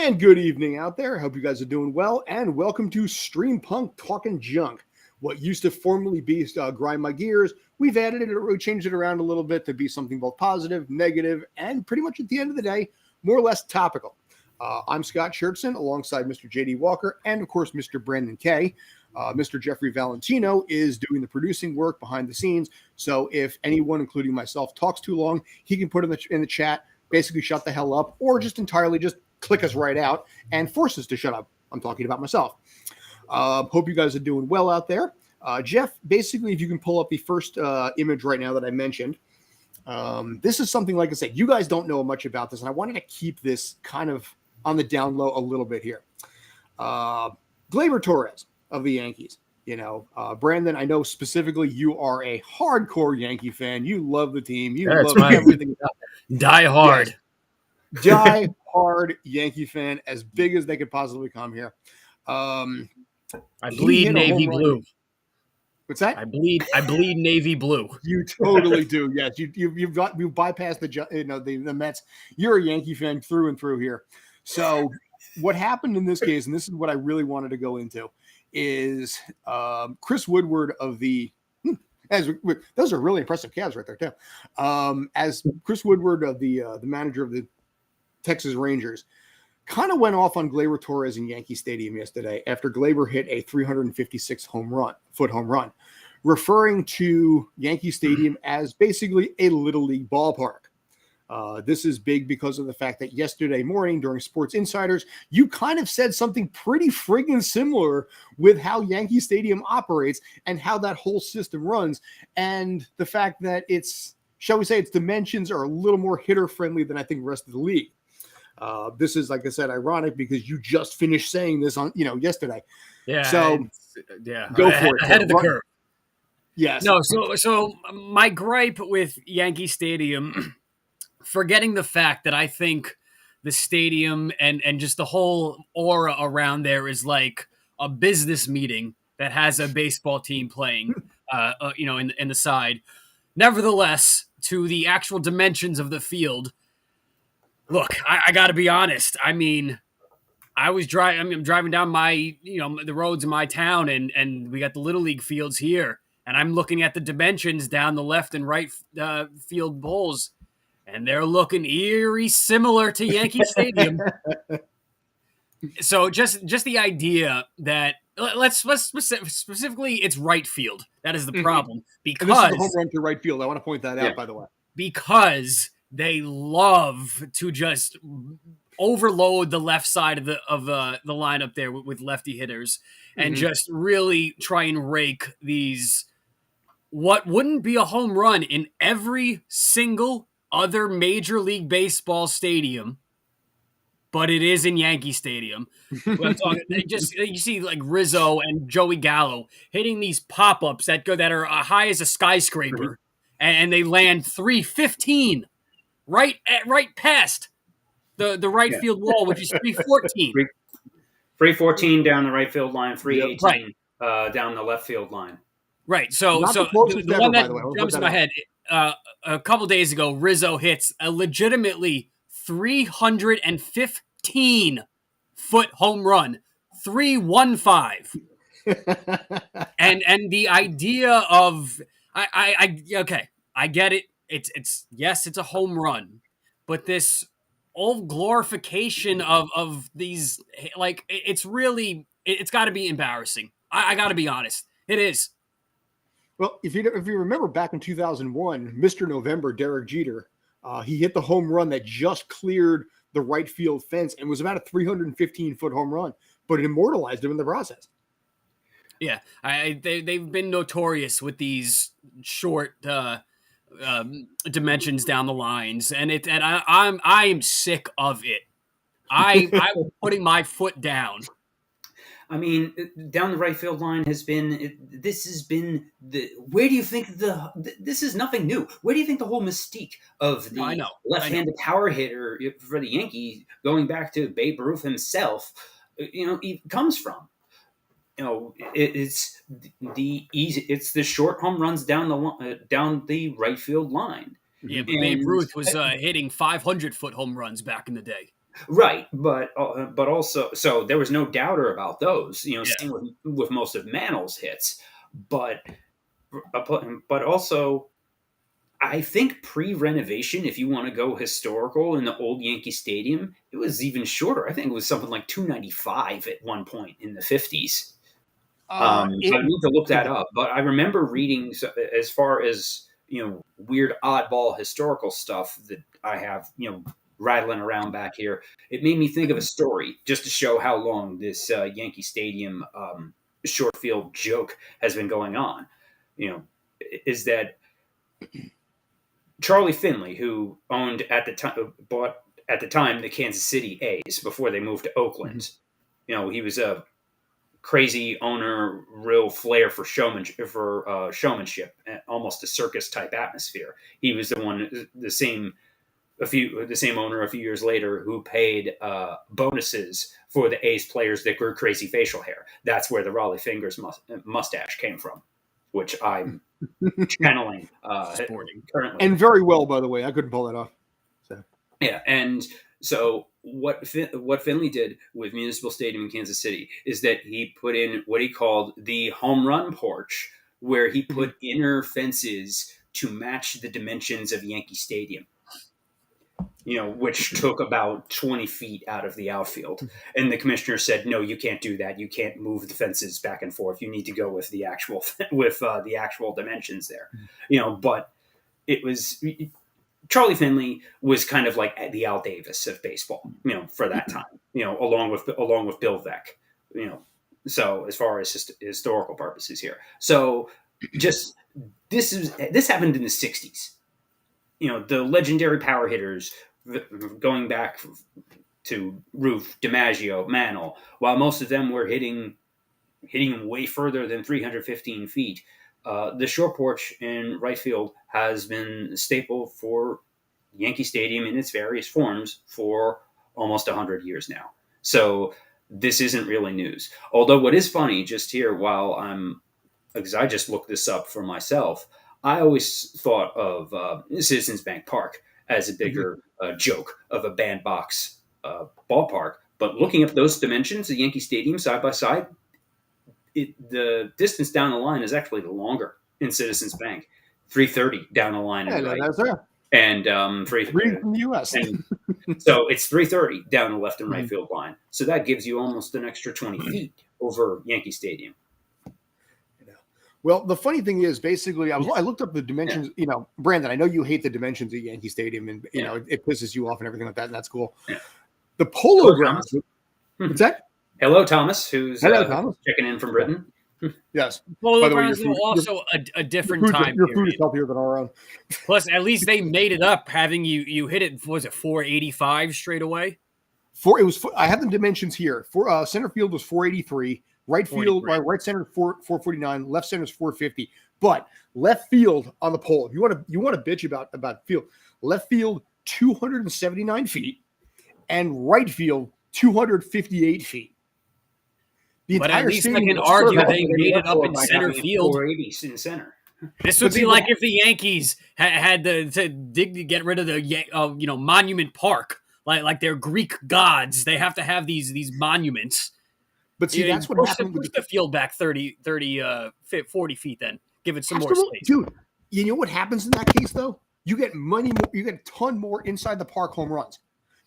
And good evening out there. I hope you guys are doing well. And welcome to Stream Punk Talking Junk. What used to formerly be Grind My Gears, we've added it, we changed it around a little bit to be something both positive, negative, and pretty much at the end of the day, more or less topical. I'm Scott Schertzen alongside Mr. JD Walker and, of course, Mr. Brandon Kay. Mr. Jeffrey Valentino is doing the producing work behind the scenes. So if anyone, including myself, talks too long, he can put in the chat, basically shut the hell up, or just entirely just click us right out and force us to shut up. I'm talking about myself. Hope you guys are doing well out there. Jeff, basically, if you can pull up the first image right now that I mentioned, this is something, like I said, you guys don't know much about this, and I wanted to keep this kind of on the down low a little bit here. Gleyber Torres of the Yankees. You know, Brandon, I know specifically you are a hardcore Yankee fan. You love the team. You love everything. Die hard. Yes. Die hard Yankee fan, as big as they could possibly come here. I bleed navy blue. What's that? I bleed navy blue. You totally do. Yes, you've bypassed the Mets. You're a Yankee fan through and through here. So what happened in this case, and this is what I really wanted to go into, is Chris Woodward of the those are really impressive calves right there too. As Chris Woodward of the manager of the Texas Rangers kind of went off on Gleyber Torres in Yankee Stadium yesterday after Gleyber hit a 356 foot home run, referring to Yankee Stadium as basically a little league ballpark. This is big because of the fact that yesterday morning during Sports Insiders, you kind of said something pretty friggin' similar with how Yankee Stadium operates and how that whole system runs, and the fact that its dimensions are a little more hitter friendly than I think the rest of the league. This is, like I said, ironic because you just finished saying this on, yesterday. Yeah. So go for it. Ahead of the curve. Yes. No. So my gripe with Yankee Stadium, forgetting the fact that I think the stadium and just the whole aura around there is like a business meeting that has a baseball team playing, in the side. Nevertheless, to the actual dimensions of the field. Look, I got to be honest. I mean, I'm driving down the roads in my town, and we got the Little League fields here, and I'm looking at the dimensions down the left and right field bowls, and they're looking eerie similar to Yankee Stadium. So just the idea that let's specifically it's right field. That is the problem because this is the home run to right field. I want to point that out, by the way, because they love to just overload the left side of the lineup there with lefty hitters and just really try and rake these what wouldn't be a home run in every single other Major League Baseball stadium, but it is in Yankee Stadium. I'm talking, you see like Rizzo and Joey Gallo hitting these pop-ups that are high as a skyscraper, and they land 315. Right past the right field wall, which is 314. 314 down the right field line, 318 down the left field line. Right. So the one that jumps in my head, a couple days ago, Rizzo hits a legitimately 315 foot home run, 315. and the idea of I get it. It's a home run, but this old glorification of these, like, it's got to be embarrassing. I got to be honest. It is. Well, if you remember back in 2001, Mr. November, Derek Jeter, he hit the home run that just cleared the right field fence and was about a 315-foot home run, but it immortalized him in the process. Yeah, they've been notorious with these short dimensions down the lines, and I am sick of it. I'm putting my foot down. I mean, down the right field line where do you think this is nothing new. Where do you think the whole mystique of the left-handed power hitter for the Yankees, going back to Babe Ruth himself, comes from? It's the short home runs down the right field line. Yeah, but Babe Ruth was hitting 500-foot home runs back in the day. Right, but also, so there was no doubter about those. Same with most of Mantl's hits, but also, I think pre-renovation, if you want to go historical in the old Yankee Stadium, it was even shorter. I think it was something like 295 at one point in the 50s. I need to look that up, but I remember reading, as far as weird oddball historical stuff that I have rattling around back here. It made me think of a story just to show how long this Yankee Stadium short field joke has been going on. Is that Charlie Finley, who owned bought at the time the Kansas City A's before they moved to Oakland. He was a crazy owner, real flair for showmanship, almost a circus type atmosphere. He was the same owner a few years later who paid bonuses for the A's players that grew crazy facial hair. That's where the Raleigh Fingers mustache came from, which I'm channeling currently. And very well, by the way. I couldn't pull that off. So. Yeah, and so what Finley did with Municipal Stadium in Kansas City is that he put in what he called the home run porch, where he put inner fences to match the dimensions of Yankee Stadium. Which took about 20 feet out of the outfield. And the commissioner said, no, you can't do that. You can't move the fences back and forth. You need to go with the actual dimensions there. But it was Charlie Finley was kind of like the Al Davis of baseball, for that time, along with Bill Veeck, so as far as historical purposes here. So just this happened in the 60s. The legendary power hitters going back to Roof, DiMaggio, Mantle, while most of them were hitting way further than 315 feet, the short porch in right field has been a staple for Yankee Stadium in its various forms for almost 100 years now. So this isn't really news. Although what is funny, just here, because I just looked this up for myself, I always thought of Citizens Bank Park as a bigger joke of a bandbox ballpark. But looking up those dimensions, the Yankee Stadium side by side, the distance down the line is actually longer in Citizens Bank. 330 down the line. Yeah, that's there. And from the U.S. And so it's 330 down the left and right field line. So that gives you almost an extra 20 feet over Yankee Stadium. Well, the funny thing is, basically, I looked up the dimensions. Brandon, I know you hate the dimensions at Yankee Stadium, and it pisses you off and everything like that, and that's cool. Yeah. The Polo Grounds. What's that? Hello, Thomas, who's Thomas. checking in from Britain. Yes. Polo Grounds are also a different time period. Your food is healthier than our own. Plus, at least they made it up, having you hit it. Was it 485 straight away? I have the dimensions here. For center field was 483. Right field, right center 449, left center is 450. But left field on the pole, if you want to bitch about field, left field 279 feet, and right field 258 feet. But at least I can argue they made it up in center field. 480 in center. This would be like if the Yankees had to get rid of the Monument Park, like they're Greek gods. They have to have these monuments. But see, that's what happened with the field back 40 feet. Then give it some more space, dude. You know what happens in that case though? You get you get a ton more inside the park home runs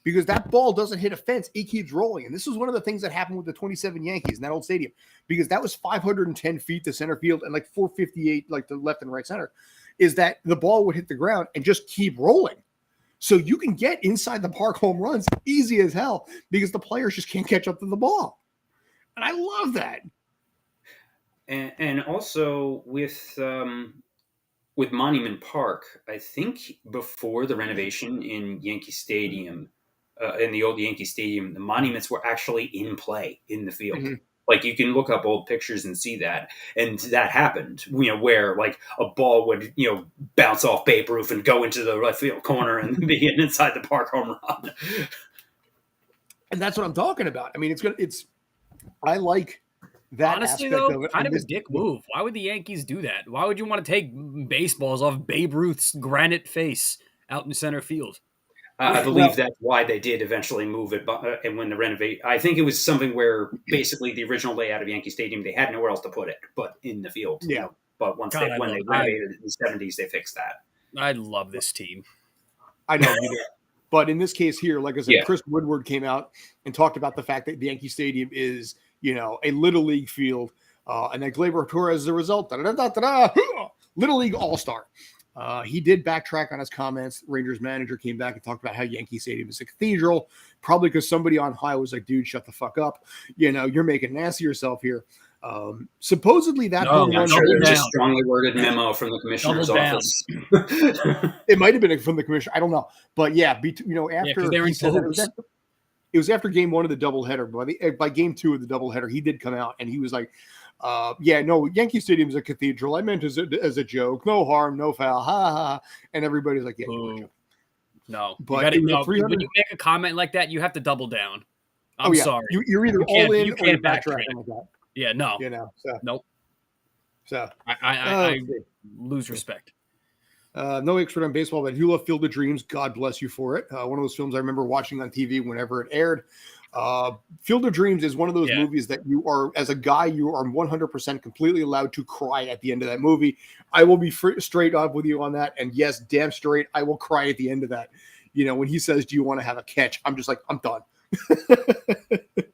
because that ball doesn't hit a fence; it keeps rolling. And this was one of the things that happened with the 27 Yankees in that old stadium because that was 510 feet to center field and like 458 like the left and right center. Is that the ball would hit the ground and just keep rolling. So you can get inside the park home runs easy as hell because the players just can't catch up to the ball. And I love that. And also with Monument Park, I think before the renovation in Yankee Stadium, in the old Yankee Stadium, the monuments were actually in play in the field. Mm-hmm. Like you can look up old pictures and see that. And that happened, where like a ball would, bounce off Babe Ruth and go into the right field corner and be an inside the park home run. And that's what I'm talking about. I mean, I like that. Honestly, aspect though, of it. kind of a dick move. Why would the Yankees do that? Why would you want to take baseballs off Babe Ruth's granite face out in center field? I believe that's why they did eventually move it. And when the renovate, I think it was something where basically the original layout of Yankee Stadium, they had nowhere else to put it but in the field. Yeah. But when they renovated it in the 70s, they fixed that. I love this team. I know you do. But in this case here, like I said, Chris Woodward came out and talked about the fact that the Yankee Stadium is, a Little League field. And that Gleyber Torres is the result. Little League All-Star. He did backtrack on his comments. Rangers manager came back and talked about how Yankee Stadium is a cathedral, probably because somebody on high was like, dude, shut the fuck up. You're making an ass of yourself here. Supposedly that I'm sure there's a strongly worded memo from the commissioner's office. It might have been from the commissioner. I don't know. But after he said that, it was after game one of the doubleheader. By game two of the doubleheader, he did come out and he was like, Yankee Stadium is a cathedral. I meant as a joke. No harm, no foul. Ha ha. And everybody's like, no. But when you make a comment like that, you have to double down. I'm sorry. You're either all in or you're backtracking like that. Yeah, no. Nope. So I lose respect. No expert on baseball, but you love Field of Dreams. God bless you for it. One of those films I remember watching on TV whenever it aired. Field of Dreams is one of those movies that you are, as a guy, you are 100% completely allowed to cry at the end of that movie. I will be straight up with you on that. And yes, damn straight, I will cry at the end of that. When he says, do you want to have a catch? I'm just like, I'm done.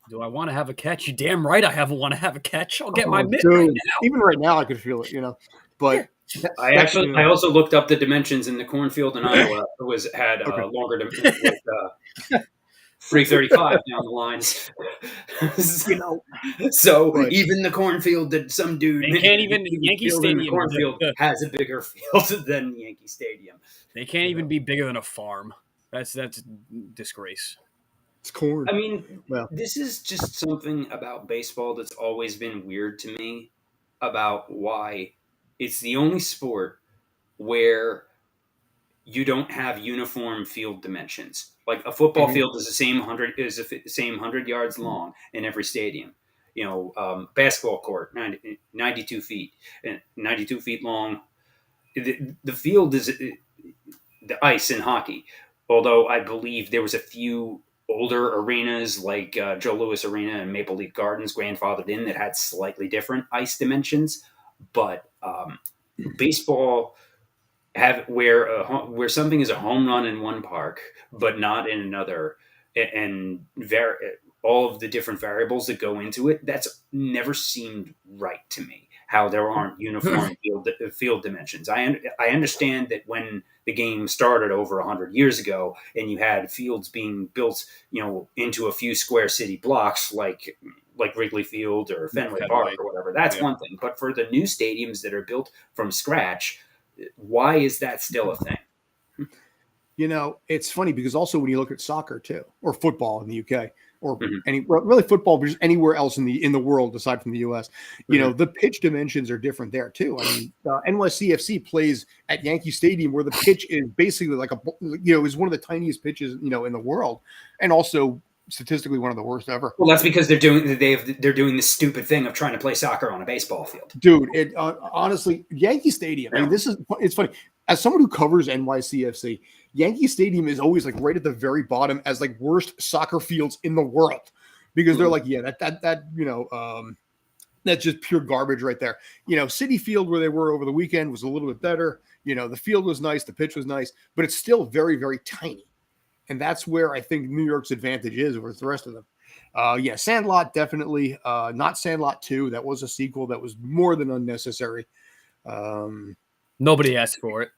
Do I want to have a catch? You damn right I want to have a catch. I'll get my mitt right now. Even right now I could feel it, But I also looked up the dimensions in the cornfield in Iowa. Had longer dimensions, 335 down the lines. So even the cornfield that some dude Yankee Stadium cornfield has a bigger field than Yankee Stadium. They can't even be bigger than a farm. That's a disgrace. It's corn. I mean, this is just something about baseball that's always been weird to me about why it's the only sport where you don't have uniform field dimensions. Like a football field is the same 100 yards long in every stadium. Basketball court 92 feet and 92 feet long. The field is the ice in hockey. Although I believe there was a few older arenas like Joe Louis Arena and Maple Leaf Gardens grandfathered in that had slightly different ice dimensions, but baseball where something is a home run in one park but not in another, and all of the different variables that go into it, that's never seemed right to me. How there aren't uniform field dimensions. I understand that when the game started over 100 years ago, and you had fields being built, into a few square city blocks, like Wrigley Field or Fenway Park or whatever. That's one thing. But for the new stadiums that are built from scratch, why is that still a thing? It's funny because also when you look at soccer too, or football in the UK, or really football, but just anywhere else in the world aside from the US, the pitch dimensions are different there too. I mean, NYCFC plays at Yankee Stadium where the pitch is basically like is one of the tiniest pitches in the world, and also statistically one of the worst ever. Well, that's because they're doing this stupid thing of trying to play soccer on a baseball field. Dude, it honestly, Yankee Stadium. I mean, it's funny. As someone who covers NYCFC, Yankee Stadium is always like right at the very bottom as like worst soccer fields in the world, because they're like, that's just pure garbage right there. City Field where they were over the weekend was a little bit better. The field was nice, the pitch was nice, but it's still very, very tiny. And that's where I think New York's advantage is over the rest of them. Sandlot, definitely. Not Sandlot 2. That was a sequel that was more than unnecessary. Nobody asked for it.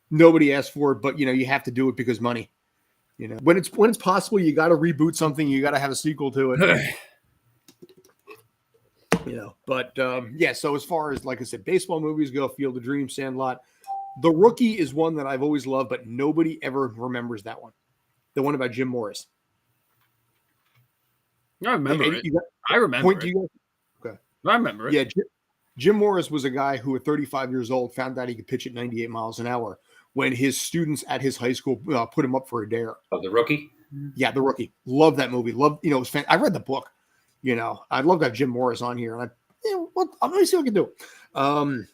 Nobody asked for it, but, you have to do it because money. When it's possible, you got to reboot something. You got to have a sequel to it. So as far as, like I said, baseball movies go, Field of Dreams, Sandlot. The Rookie is one that I've always loved, but nobody ever remembers that one. The one about Jim Morris. I remember it. I remember it. Okay. I remember it. Yeah, Jim Morris was a guy who at 35 years old found out he could pitch at 98 miles an hour when his students at his high school put him up for a dare. Oh, The Rookie? Yeah, The Rookie. Love that movie. It was fantastic. I read the book. I'd love to have Jim Morris on here. And let me see what I can do.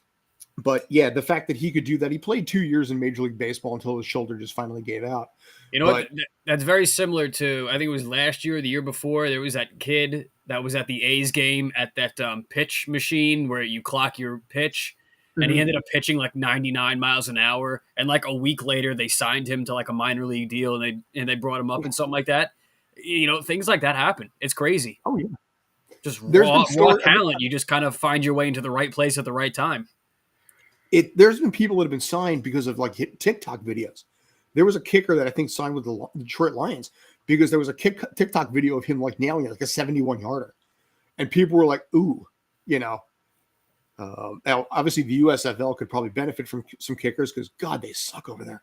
But yeah, the fact that he could do that, he played 2 years in Major League Baseball until his shoulder just finally gave out. You know what? That's very similar to, I think it was last year or the year before, there was that kid that was at the A's game at that pitch machine where you clock your pitch, and he ended up pitching like 99 miles an hour. And like a week later, they signed him to like a minor league deal, and they brought him up and something like that. You know, things like that happen. It's crazy. Oh, yeah. Just raw talent. You just kind of find your way into the right place at the right time. There's been people that have been signed because of like TikTok videos. There was a kicker that I think signed with the Detroit Lions because there was a TikTok video of him like nailing like a 71-yarder. And people were like, ooh, you know. Now, obviously, the USFL could probably benefit from some kickers because, God, they suck over there.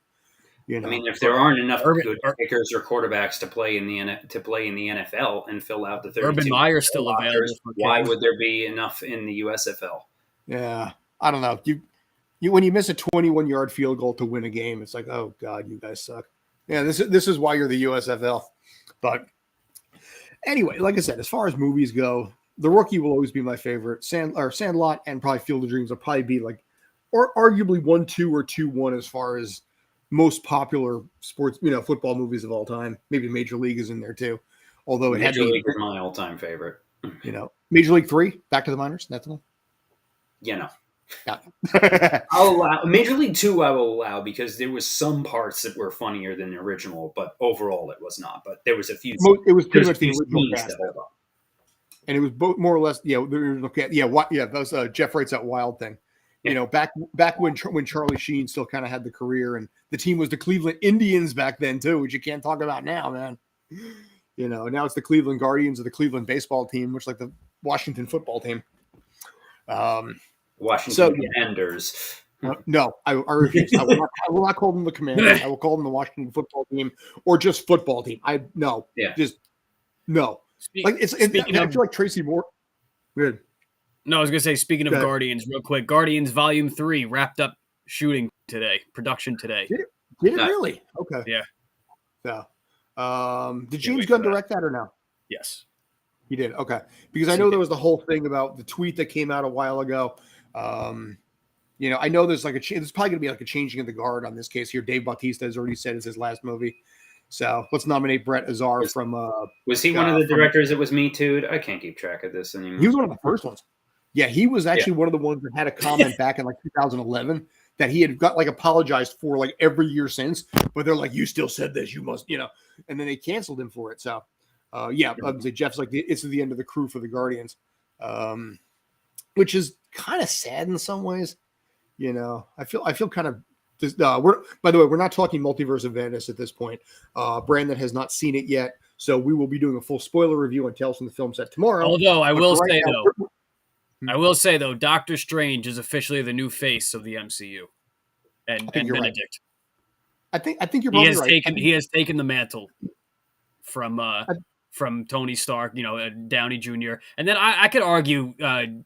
You know? I mean, if there aren't enough good kickers or quarterbacks to play in the NFL and fill out the 32, Urban Meyer's still available. Why would there be enough in the USFL? Yeah, I don't know. You when you miss a 21-yard field goal to win a game, it's like, oh God, you guys suck. Yeah, this is why you're the USFL. But anyway, like I said, as far as movies go, The Rookie will always be my favorite. Sandlot and probably Field of Dreams will probably be like, or arguably 1-2 or 2-1 as far as most popular sports, football movies of all time. Maybe Major League is in there too. Although it Major League is my all-time favorite. Major League 3, Back to the Minors. That's the one. Yeah, no. Yeah. I'll allow Major League 2. I will allow because there was some parts that were funnier than the original, but overall it was not. But there was a few. It was pretty much the original cast, and it was both more or less. Those Jeff writes that wild thing. Yeah. Back when Charlie Sheen still kind of had the career, and the team was the Cleveland Indians back then too, which you can't talk about now, man. Now it's the Cleveland Guardians or the Cleveland baseball team, much like the Washington football team. Washington Commanders. No, I refuse. I will not call them the Commanders. I will call them the Washington football team or just football team. No. Like I feel like Tracy Moore. Good. No, I was gonna say. Speaking of Guardians, real quick, Guardians Volume 3 wrapped up shooting today, production today. Did it really? Okay. Yeah. Did James Gunn direct that or no? Yes, he did. Okay, because I know there was the whole thing about the tweet that came out a while ago. I know there's like there's probably gonna be like a changing of the guard on this case here. Dave Bautista has already said it's his last movie, so let's nominate Brett Azar from. Was he one of the directors that was Me Too'd? I can't keep track of this anymore. He was one of the first ones. Yeah, he was actually one of the ones that had a comment back in like 2011 that he had got like apologized for like every year since, but they're like, you still said this, you must, and then they canceled him for it. So, I would say Jeff's like, it's the end of the crew for the Guardians, which is kind of sad in some ways. I feel kind of, by the way, we're not talking Multiverse of Madness at this point. Brandon has not seen it yet. So we will be doing a full spoiler review on Tales from the Film Set tomorrow. Although I will say though, Doctor Strange is officially the new face of the MCU, and Benedict. Right. I think you're probably right. He has taken the mantle from Tony Stark, Downey Jr. And then I could argue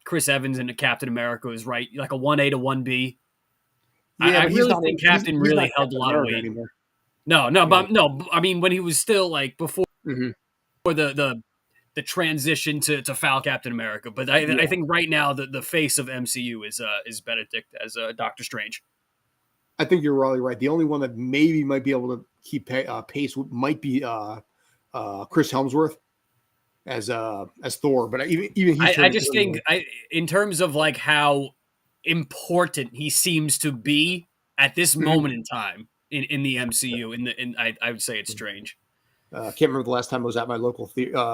Chris Evans and Captain America is right, like a 1A to 1B. Yeah, I really think Captain really held a lot of weight anymore. No, I mean when he was still like before the transition to foul Captain America, but I think right now the face of MCU is Benedict as Doctor Strange. I think you're really right. The only one that maybe might be able to keep pace might be Chris Hemsworth as Thor, but even I just think in terms of like how important he seems to be at this moment in time in the MCU, I would say it's Strange. I can't remember the last time I was at my local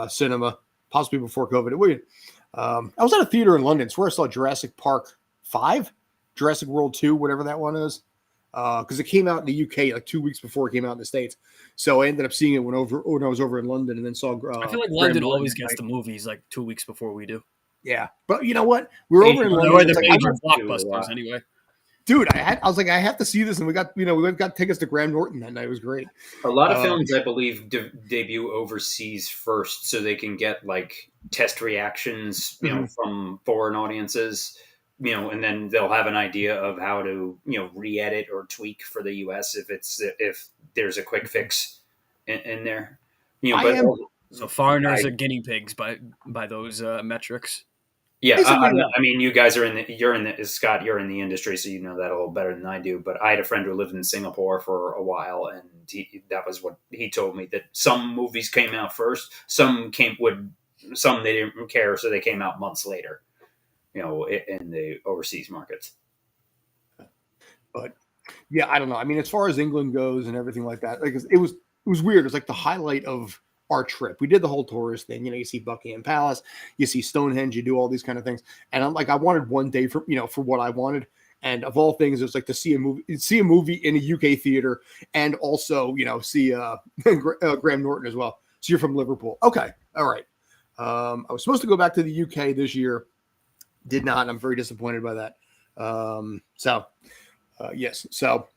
cinema, possibly before COVID. I was at a theater in London. It's where I saw Jurassic Park 5, Jurassic World 2, whatever that one is. Because it came out in the UK like 2 weeks before it came out in the States. So I ended up seeing it when I was over in London and then saw. I feel like London always gets the movies like 2 weeks before we do. Yeah. But you know what? We were over in London. Or the major blockbusters anyway. Dude, I was like, I have to see this, and we got tickets to Graham Norton that night. It was great. A lot of films, I believe, debut overseas first, so they can get like test reactions, from foreign audiences, and then they'll have an idea of how to, re-edit or tweak for the US if there's a quick fix in there. So foreigners are guinea pigs by those metrics. Yeah, I mean, you guys you're in the Scott, you're in the industry, so you know that a little better than I do. But I had a friend who lived in Singapore for a while, and that was what he told me, that some movies came out first, some they didn't care, so they came out months later. You know, in the overseas markets. But yeah, I don't know. I mean, as far as England goes and everything like that, like it was weird. It was like the highlight of our trip. We did the whole tourist thing. You know, you see Buckingham Palace, you see Stonehenge, you do all these kind of things. And I'm like, I wanted one day for what I wanted. And of all things, it was like to see a movie in a UK theater, and also see Graham Norton as well. So you're from Liverpool, okay? All right. I was supposed to go back to the UK this year, did not. And I'm very disappointed by that. Yes. So,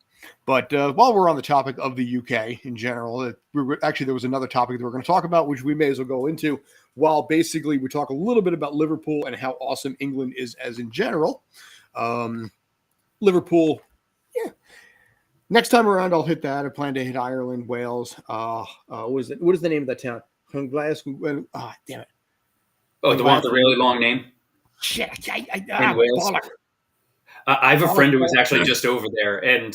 but while we're on the topic of the UK in general, there was another topic that we're going to talk about, which we may as well go into, while basically we talk a little bit about Liverpool and how awesome England is as in general. Liverpool, yeah. Next time around, I'll hit that. I plan to hit Ireland, Wales. What is the name of that town? Damn it. Oh, the one with the really long name? Shit. In Wales. I have a friend who was actually just over there, and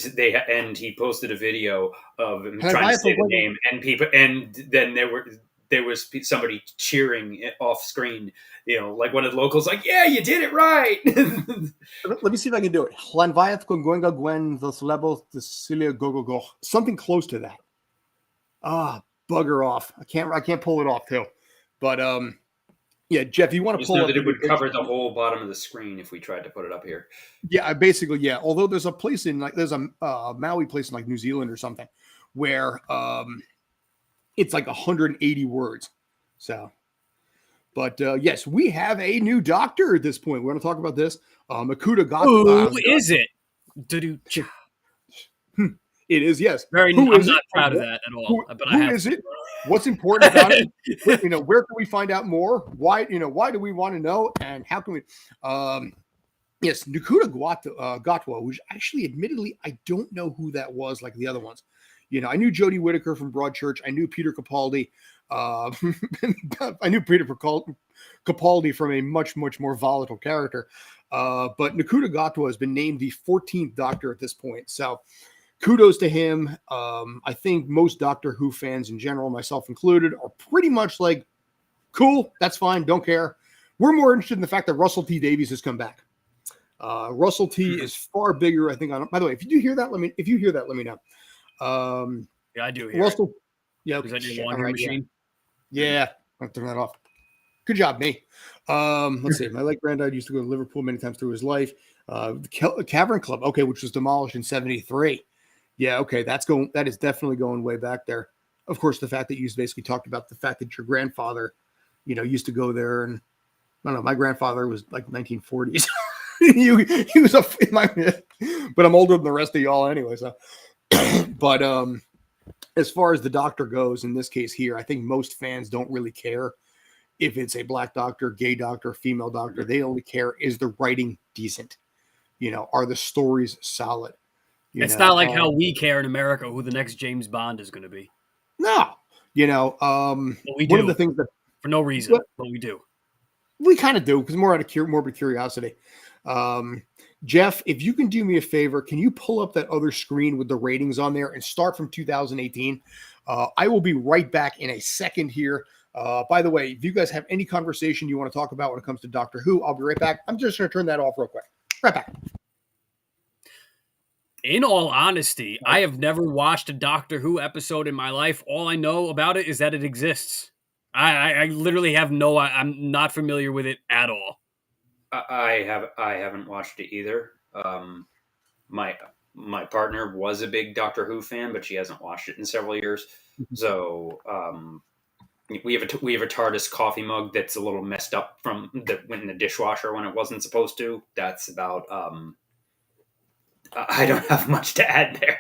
he posted a video of him trying to say the name, and then there was somebody cheering off screen, like one of the locals, like, "Yeah, you did it right." Let me see if I can do it. Something close to that. Bugger off! I can't pull it off too, but yeah, Jeff, you want to pull up that it would cover the whole bottom of the screen if we tried to put it up here. Yeah, basically, yeah. Although there's a place there's a Maui place in like New Zealand or something where it's like 180 words. So, but yes, we have a new doctor at this point. We're going to talk about this. Makuta Gatwa. Who is it? It is, yes. I'm not proud of that at all. Who is it? What's important about it? Where can we find out more? Why do we want to know? And how can we? Yes, Nakuta Gatwa, which actually, admittedly, I don't know who that was like the other ones. I knew Jodie Whittaker from Broadchurch. I knew Peter Capaldi. I knew Peter Capaldi from a much, much more volatile character. But Nakuta Gatwa has been named the 14th Doctor at this point. So kudos to him. I think most Doctor Who fans in general, myself included, are pretty much like, cool, that's fine, don't care. We're more interested in the fact that Russell T Davies has come back. Russell T is far bigger, I think. By the way, if you hear that, let me know. Yeah, I do hear Russell. It. Yeah, is that your laundry machine? Yeah, I'll turn that off. Good job, me. Let's see. My late granddad used to go to Liverpool many times through his life. The Cavern Club, okay, which was demolished in '73. Yeah, okay, that is definitely going way back there. Of course, the fact that you basically talked about the fact that your grandfather, used to go there, and I don't know, my grandfather was like 1940s. he was but I'm older than the rest of y'all anyway. So, but as far as the doctor goes, in this case here, I think most fans don't really care if it's a black doctor, gay doctor, female doctor. They only care, is the writing decent? Are the stories solid? It's not like how we care in America who the next James Bond is going to be. No, one of the things that for no reason, but we do. We kind of do, because more out of morbid curiosity. Jeff, if you can do me a favor, can you pull up that other screen with the ratings on there and start from 2018? I will be right back in a second here. By the way, if you guys have any conversation you want to talk about when it comes to Doctor Who, I'll be right back. I'm just going to turn that off real quick. Right back. In all honesty, I have never watched a Doctor Who episode in my life. All I know about it is that it exists. I literally have I'm not familiar with it at all. I haven't watched it either. My partner was a big Doctor Who fan, but she hasn't watched it in several years. So we have a TARDIS coffee mug that's a little messed up from that went in the dishwasher when it wasn't supposed to. That's about. I don't have much to add there.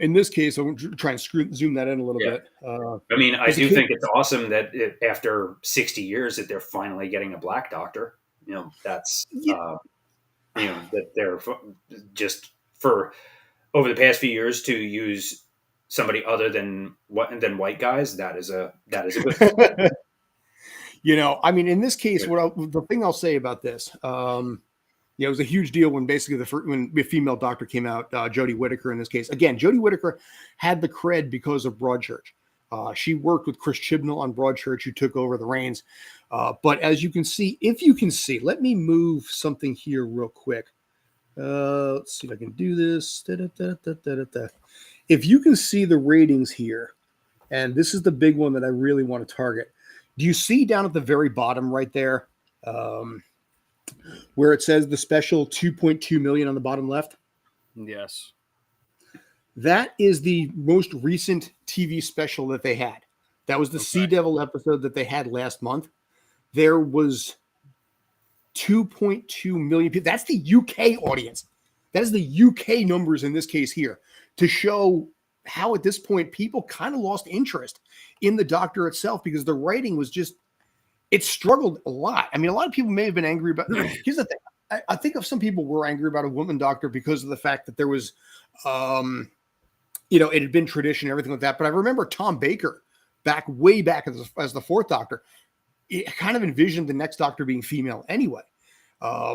In this case, I'm trying to zoom that in a little bit. I mean, I do think it's awesome that after 60 years that they're finally getting a black doctor. That's that they're just for over the past few years to use somebody other than white guys. That is a good thing. I mean, in this case, the thing I'll say about this, it was a huge deal when basically when the female doctor came out, Jodie Whittaker in this case. Again, Jodie Whittaker had the cred because of Broadchurch. She worked with Chris Chibnall on Broadchurch, who took over the reins. But as you can see, let me move something here real quick. Let's see if I can do this. If you can see the ratings here, and this is the big one that I really want to target. Do you see down at the very bottom right there where it says the special 2.2 million on the bottom left? Yes. That is the most recent TV special that they had. That was the Sea Devil episode that they had last month. There was 2.2 million people. That's the UK audience. That is the UK numbers in this case here to show how at this point people kind of lost interest in the Doctor itself because the writing was just, it struggled a lot. I mean, a lot of people may have been angry about, here's the thing. I think of some people were angry about a woman doctor because of the fact that there was, it had been tradition and everything like that. But I remember Tom Baker way back as the fourth Doctor, it kind of envisioned the next Doctor being female anyway.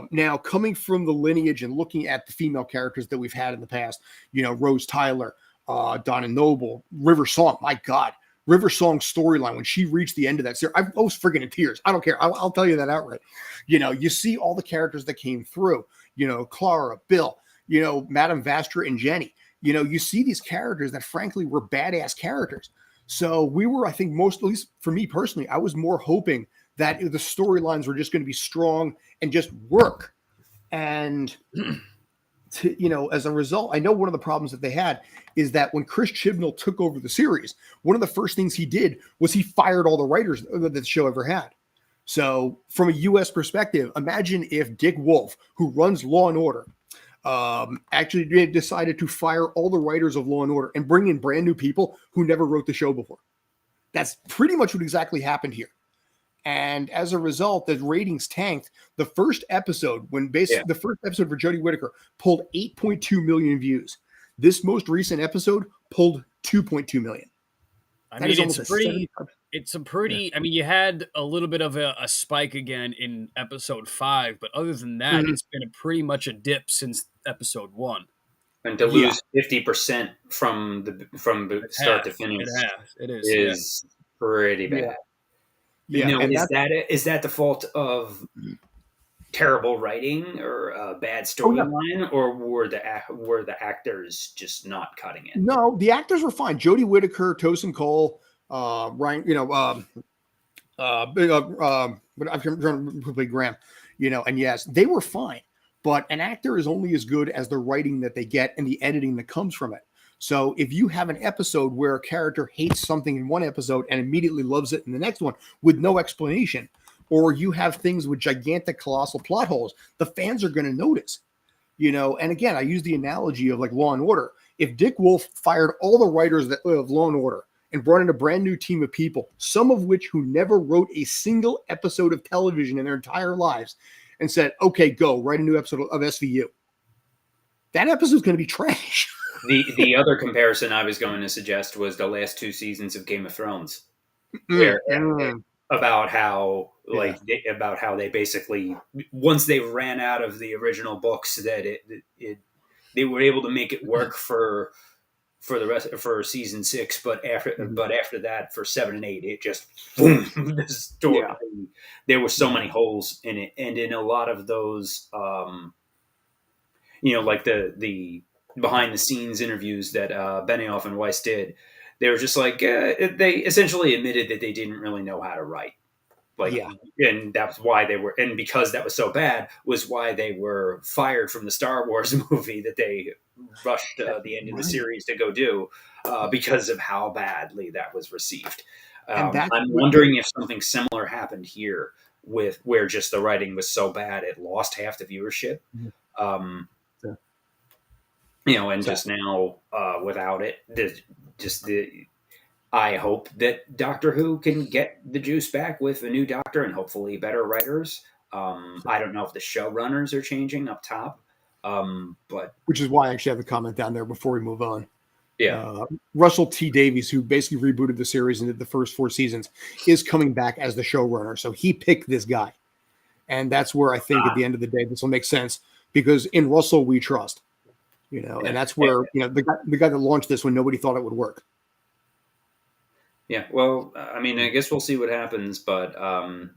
Now, coming from the lineage and looking at the female characters that we've had in the past, Rose Tyler, Donna Noble, River Song, my God, River Song's storyline, when she reached the end of that series, I was friggin' in tears. I don't care. I'll tell you that outright. You see all the characters that came through, Clara, Bill, Madame Vastra and Jenny. You see these characters that frankly were badass characters. So we were, I think at least for me personally, I was more hoping that the storylines were just going to be strong and just work. And, as a result, I know one of the problems that they had is that when Chris Chibnall took over the series, one of the first things he did was he fired all the writers that the show ever had. So from a U.S. perspective, imagine if Dick Wolf, who runs Law and Order, actually decided to fire all the writers of Law and Order and bring in brand new people who never wrote the show before. That's pretty much what exactly happened here. And as a result, the ratings tanked. The first episode, the first episode for Jodie Whittaker pulled 8.2 million views. This most recent episode pulled 2.2 million. I mean, it's a pretty, I mean, you had a little bit of a spike again in episode 5, but other than that, it's been pretty much a dip since episode 1. And to lose 50% from the start to finish, it is pretty bad. Yeah, is that the fault of terrible writing or a bad storyline, or were the actors just not cutting it? No, the actors were fine. Jodie Whittaker, Tosin Cole, Ryan, but I'm trying to play Graham, and yes, they were fine. But an actor is only as good as the writing that they get and the editing that comes from it. So if you have an episode where a character hates something in one episode and immediately loves it in the next one with no explanation, or you have things with gigantic, colossal plot holes, the fans are going to notice. And again, I use the analogy of like Law and Order. If Dick Wolf fired all the writers of Law and Order and brought in a brand new team of people, some of which who never wrote a single episode of television in their entire lives, and said, okay, go write a new episode of SVU, that episode's going to be trash. The other comparison I was going to suggest was the last 2 seasons of Game of Thrones, about how they basically, once they ran out of the original books, that they were able to make it work for the rest for season 6, but after that, for 7 and 8, it just boom. The story, there were so many holes in it, and in a lot of those, like the behind the scenes interviews that Benioff and Weiss did, they were just like they essentially admitted that they didn't really know how to write. And that's why they were, and because that was so bad, was why they were fired from the Star Wars movie that they rushed the end of the series to go do, because of how badly that was received. I'm wondering if something similar happened here, with where just the writing was so bad it lost half the viewership. Just now without it, I hope that Doctor Who can get the juice back with a new Doctor and hopefully better writers. I don't know if the showrunners are changing up top, but which is why I actually have a comment down there before we move on. Yeah. Russell T Davies, who basically rebooted the series and did the first 4 seasons, is coming back as the showrunner. So he picked this guy. And that's where I think at the end of the day, this will make sense because in Russell, we trust, and that's where, the guy that launched this when nobody thought it would work. Yeah, well, I mean, I guess we'll see what happens, but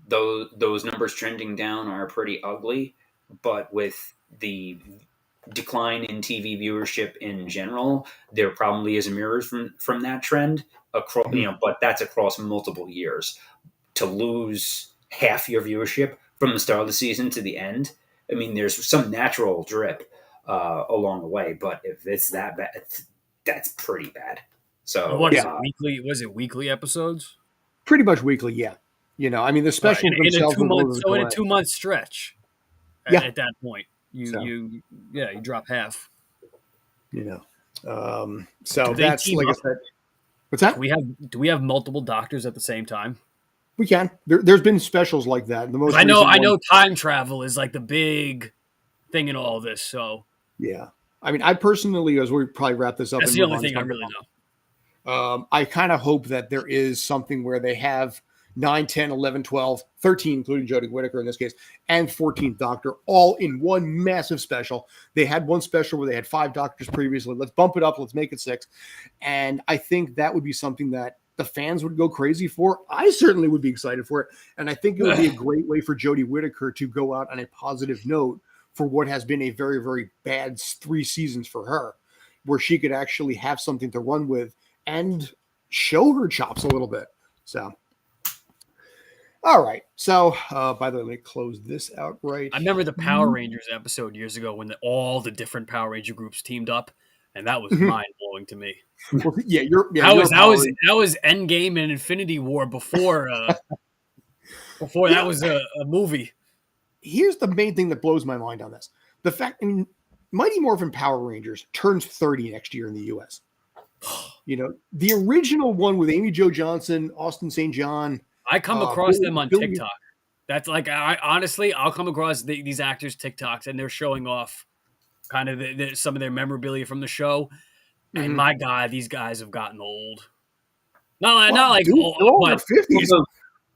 those numbers trending down are pretty ugly. But with the decline in TV viewership in general, there probably is a mirror from that trend across. But that's across multiple years. To lose half your viewership from the start of the season to the end, I mean, there's some natural drip along the way. But if it's that bad, that's pretty bad. So what is it, weekly? Was it weekly episodes? Pretty much weekly, yeah. I mean, the specials themselves. In a 2-month stretch. At that point, you drop half. So that's like I said. What's that? Do we have multiple doctors at the same time? We can. There's been specials like that. The most I know time travel is like the big thing in all of this. So yeah, I mean, I personally, as we probably wrap this up, that's the only thing I really know. I kind of hope that there is something where they have 9, 10, 11, 12, 13, including Jodie Whittaker in this case, and 14th Doctor, all in one massive special. They had one special where they had 5 doctors previously. Let's bump it up. Let's make it 6. And I think that would be something that the fans would go crazy for. I certainly would be excited for it. And I think it would be a great way for Jodie Whittaker to go out on a positive note for what has been a very, very bad 3 seasons for her, where she could actually have something to run with and show her chops a little bit. So, all right. So, by the way, let me close this out right. I remember the Power Rangers episode years ago when all the different Power Ranger groups teamed up, and that was mind blowing to me. Well, yeah, that was Endgame and Infinity War before that was a movie. Here's the main thing that blows my mind on this: the fact, Mighty Morphin Power Rangers turns 30 next year in the U.S. The original one with Amy Jo Johnson, Austin St. John. I come across them on TikTok. That's like, I'll come across these actors' TikToks, and they're showing off kind of some of their memorabilia from the show. Mm-hmm. And my God, these guys have gotten old. Not like old, but 50s.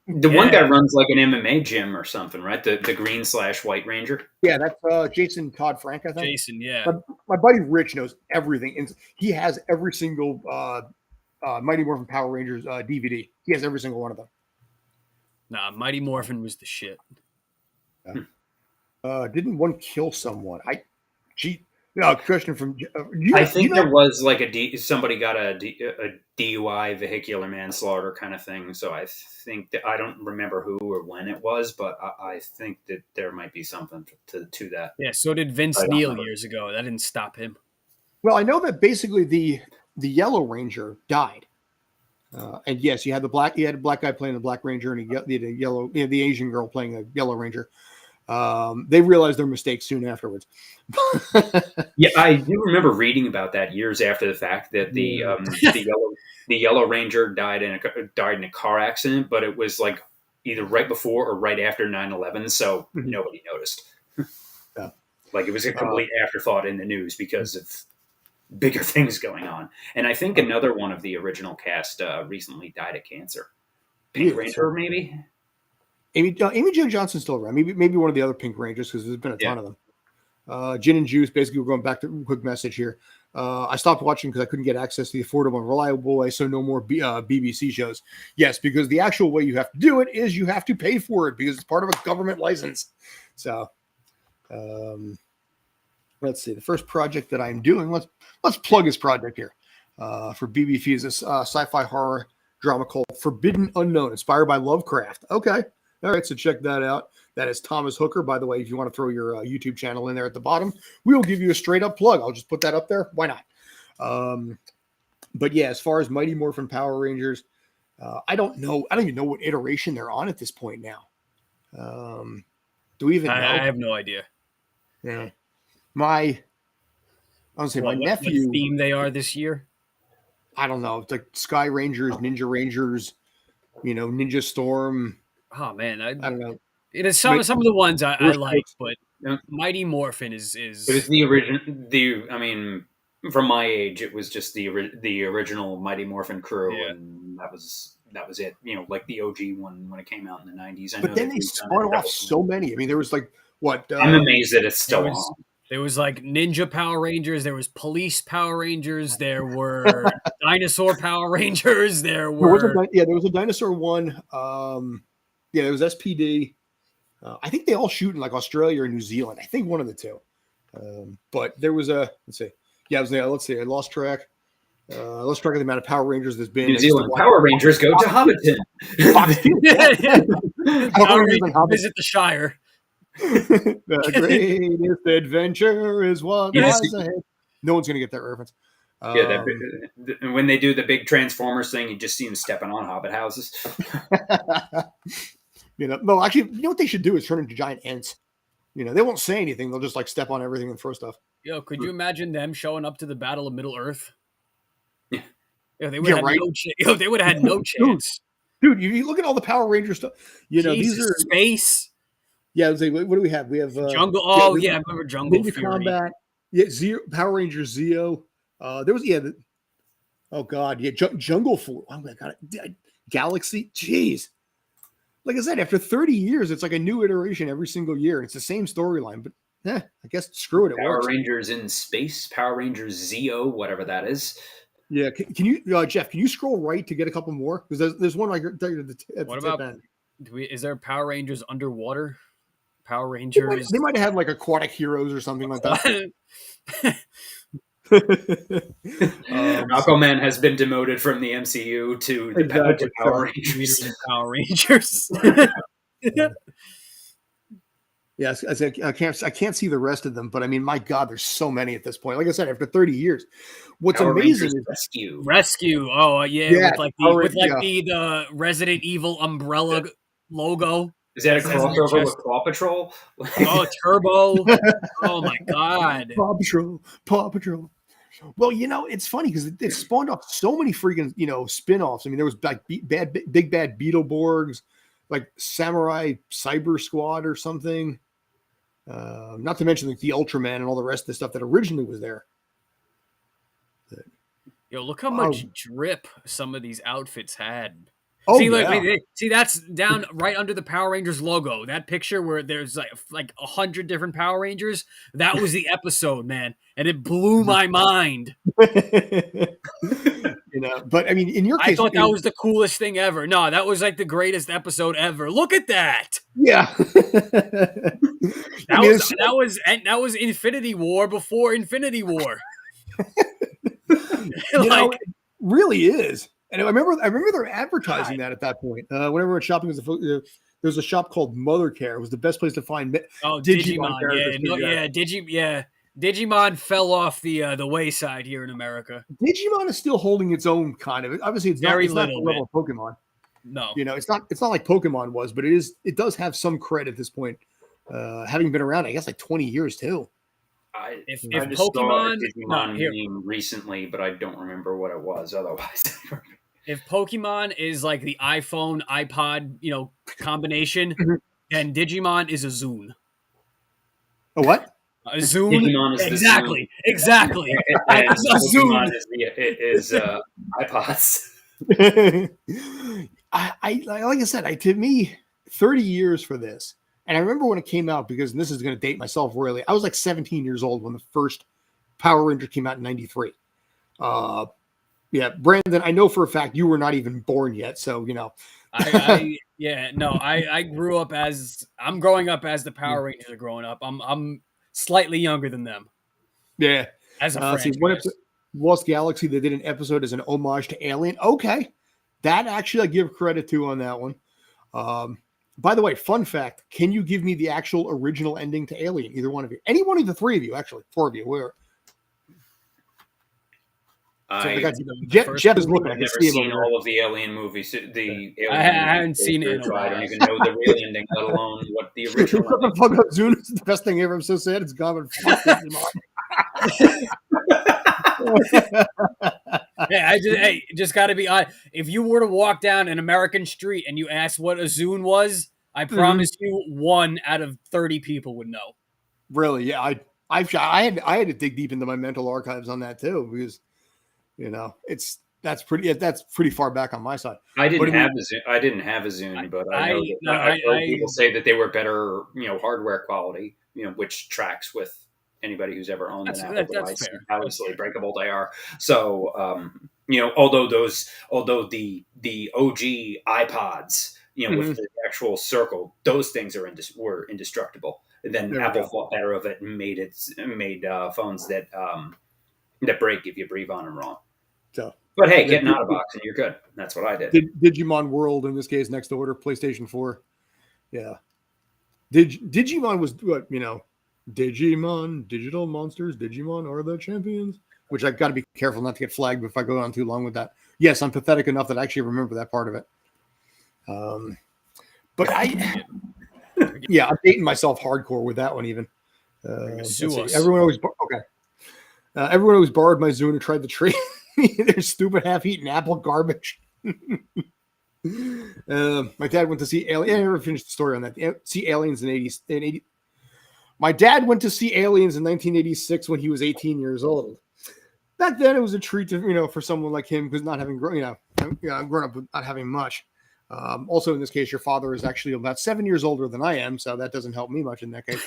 The one guy runs like an MMA gym or something, right? The green/white ranger. Yeah, that's Jason Todd Frank, I think. Jason, yeah. My buddy Rich knows everything, and he has every single Mighty Morphin Power Rangers DVD. He has every single one of them. Nah, Mighty Morphin was the shit. Didn't one kill someone? Question from. I think there was like somebody got a DUI, vehicular manslaughter kind of thing. So I think that I don't remember who or when it was, but I think that there might be something to that. Yeah. So did Vince Neil years ago. That didn't stop him. Well, I know that basically the Yellow Ranger died, and yes, you had a black guy playing the Black Ranger, and the Asian girl playing the Yellow Ranger. They realized their mistakes soon afterwards. Yeah, I do remember reading about that years after the fact that the Yellow Ranger died in a car accident, but it was like either right before or right after 9/11, so nobody noticed. Yeah. Like it was a complete afterthought in the news because of bigger things going on. And I think another one of the original cast recently died of cancer. Pink Ranger, maybe. Amy Jo Johnson's still around. Maybe one of the other Pink Rangers because there's been a ton of them. Gin and Juice. Basically, we're going back to a quick message here. I stopped watching because I couldn't get access to the affordable and reliable way, so no more BBC shows. Yes, because the actual way you have to do it is you have to pay for it because it's part of a government license. So, let's see. The first project that I'm doing. Let's plug this project here for BBC. Is this sci-fi horror drama called Forbidden Unknown, inspired by Lovecraft. Okay. All right, so check that out. That is Thomas Hooker. By the way, if you want to throw your YouTube channel in there at the bottom, we will give you a straight up plug. I'll just put that up there. Why not? But yeah, as far as Mighty Morphin Power Rangers, I don't know. I don't even know what iteration they're on at this point now. Do we even know? I have no idea. Yeah. My nephew. What theme they are this year? I don't know. It's like Sky Rangers, Ninja Rangers, Ninja Storm. Oh man, I don't know. It is some of the ones I like, but Mighty Morphin is. It was the original. from my age, it was just the original Mighty Morphin crew, Yeah. and that was it. Like the OG one when it came out in the 90s. But then they spun off so many. I mean, there was like what? I'm amazed that it's still on. There was like Ninja Power Rangers. There was Police Power Rangers. There were Dinosaur Power Rangers. There was a dinosaur one. There was SPD. I think they all shoot in like Australia or New Zealand. I think one of the two. But there was let's see. Yeah, let's see. I lost track. Lost track of the amount of Power Rangers there's been. New Zealand Power Rangers go to Hobbiton. Power Rangers visit the Shire. The greatest adventure is what lies ahead. No one's going to get that reference. When they do the big Transformers thing, you just see them stepping on hobbit houses. No, actually, you know what they should do is turn into giant ants. They won't say anything. They'll just like step on everything and throw stuff. Yo, could you imagine them showing up to the Battle of Middle Earth? Yeah. They would have they would have had no chance. Dude, you look at all the Power Ranger stuff. These are space. Yeah, I was like, what do we have? We have Jungle. Oh yeah, I remember Jungle Ninja Fury. Combat. Yeah, Power Rangers Zeo. There was Jungle Force. Oh my god, Galaxy. Jeez. Like I said, after 30 years, it's like a new iteration every single year. It's the same storyline, but I guess screw it. Power Rangers in Space, Power Rangers Zeo, whatever that is. Yeah, can you, Jeff? Can you scroll right to get a couple more? Because there's one like at the what about? End. Is there Power Rangers underwater? Power Rangers. They might have had like aquatic heroes or something like that. Aquaman has been demoted from the MCU to the Power Rangers. Power Rangers. Yes, I can't see the rest of them, but I mean, my God, there's so many at this point. Like I said, after 30 years, what's Power amazing Rangers is Rescue. Oh yeah, with the Resident Evil umbrella logo. Is that a crossover with Paw Patrol? Oh, Turbo. Oh, my God. Paw Patrol. Well, it's funny because it spawned off so many freaking, spin-offs. I mean, there was like big bad Beetleborgs, like Samurai Cyber Squad or something. Not to mention like the Ultraman and all the rest of the stuff that originally was there. Yo, look how much drip some of these outfits had. Oh, see, that's down right under the Power Rangers logo. That picture where there's like 100 different Power Rangers. That was the episode, man, and it blew my mind. But I mean, in your case, I thought that was the coolest thing ever. No, that was like the greatest episode ever. Look at that. Yeah, that was Infinity War before Infinity War. It really is. And I remember they're advertising that at that point. Whenever I went shopping, there's a shop called Mother Care. It was the best place to find Digimon. Digimon fell off the wayside here in America. Digimon is still holding its own, kind of. Obviously, it's not the level of Pokemon. No, it's not like Pokemon was, but it does have some cred at this point, having been around, I guess, like 20 years too. I just Pokemon saw a Digimon name recently, but I don't remember what it was. Otherwise. If Pokemon is like the iPhone, iPod, combination, then Digimon is a Zune. A what? A Zune? Digimon is exactly. And Pokemon is iPods. Like I said, to me, 30 years for this. And I remember when it came out, because this is going to date myself really. I was like 17 years old when the first Power Ranger came out in 93. Yeah, Brandon, I know for a fact you were not even born yet, so I grew up I'm growing up as the Power Rangers are growing up. I'm slightly younger than them. Yeah, as a franchise. One episode, Lost Galaxy, they did an episode as an homage to Alien. Okay, that actually I give credit to on that one. By the way, fun fact: can you give me the actual original ending to Alien? Either one of you, any one of the three of you, actually, four of you. Where? Jeff is looking. I've never seen all of the Alien movies. I haven't seen it. I don't even know the real ending, let alone what the original. What the fuck up, Zune? It's the best thing ever. I'm so sad it's gone. Just got to be honest. If you were to walk down an American street and you asked what a Zune was, I promise you 1 out of 30 people would know. Really? Yeah, I had to dig deep into my mental archives on that too, because that's pretty far back on my side. I didn't have a Zune, but I know that I've heard people say that they were better, hardware quality, which tracks with anybody who's ever owned an Apple device, how easily breakable they are. So, although the OG iPods, with the actual circle, those things were indestructible. And then Apple thought better of it and made phones that break if you breathe on them wrong. So, but hey, getting out of box and you're good. That's what I did. Digimon World, in this case, next order, PlayStation 4. Yeah. Digimon was what, Digimon, digital monsters, Digimon are the champions, which I've got to be careful not to get flagged if I go on too long with that. Yes, I'm pathetic enough that I actually remember that part of it. But I'm dating myself hardcore with that one even. Everyone always borrowed my Zune and tried to trade their stupid half-eaten Apple garbage. My dad went to see Aliens. I never finished the story on that. See Aliens in 80. My dad went to see Aliens in 1986 when he was 18 years old. Back then, it was a treat to for someone like him who's not having grown up with not having much. Also, in this case, your father is actually about 7 years older than I am, so that doesn't help me much in that case.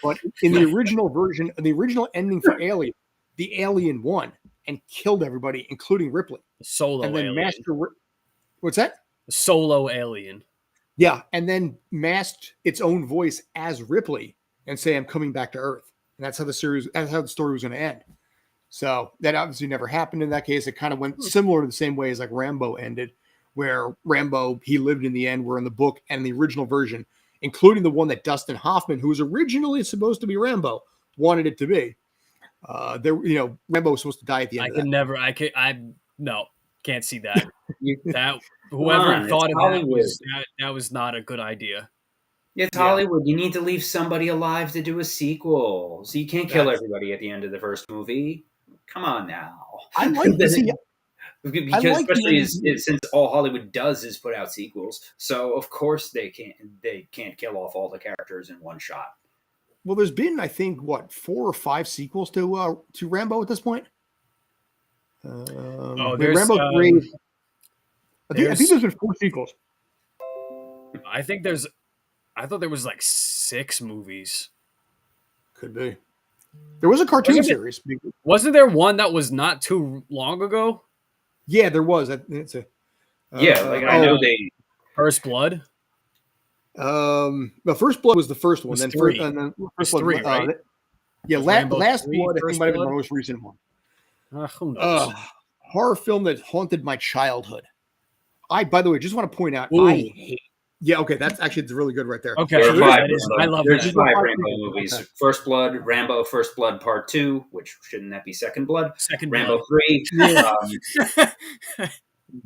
But in the original version, the original ending for Alien, the alien won and killed everybody, including Ripley. Solo and then alien. What's that? Solo alien. Yeah, and then masked its own voice as Ripley and say, "I'm coming back to Earth." And that's how the story was going to end. So that obviously never happened in that case. It kind of went similar to the same way as like Rambo ended, where Rambo, he lived in the end, where in the book and the original version, including the one that Dustin Hoffman, who was originally supposed to be Rambo, wanted it to be. Rambo was supposed to die at the end. Can't see that. Whoever thought of that was not a good idea. It's Hollywood. You need to leave somebody alive to do a sequel, so you can't kill everybody at the end of the first movie. Come on now. I like to see. Because especially since all Hollywood does is put out sequels, so of course they can't kill off all the characters in one shot. Well, there's been, I think, 4 or 5 sequels to Rambo at this point. There's Rambo 3. I think there's been 4 sequels. I thought there was like 6 movies. Could be. There was a cartoon series. Wasn't there one that was not too long ago? Yeah, there was. I know they First Blood. The First Blood was the first one. Then 3. First Blood, 3, right? Last Blood, I think might have been the most recent one. Who knows? Horror film that haunted my childhood. By the way, just want to point out, Ooh. I hate. Yeah, okay, it's really good right there. Okay, I love There's that. 5 Rambo movies: First Blood, Rambo, First Blood Part 2, which shouldn't that be Second Blood? Rambo 3,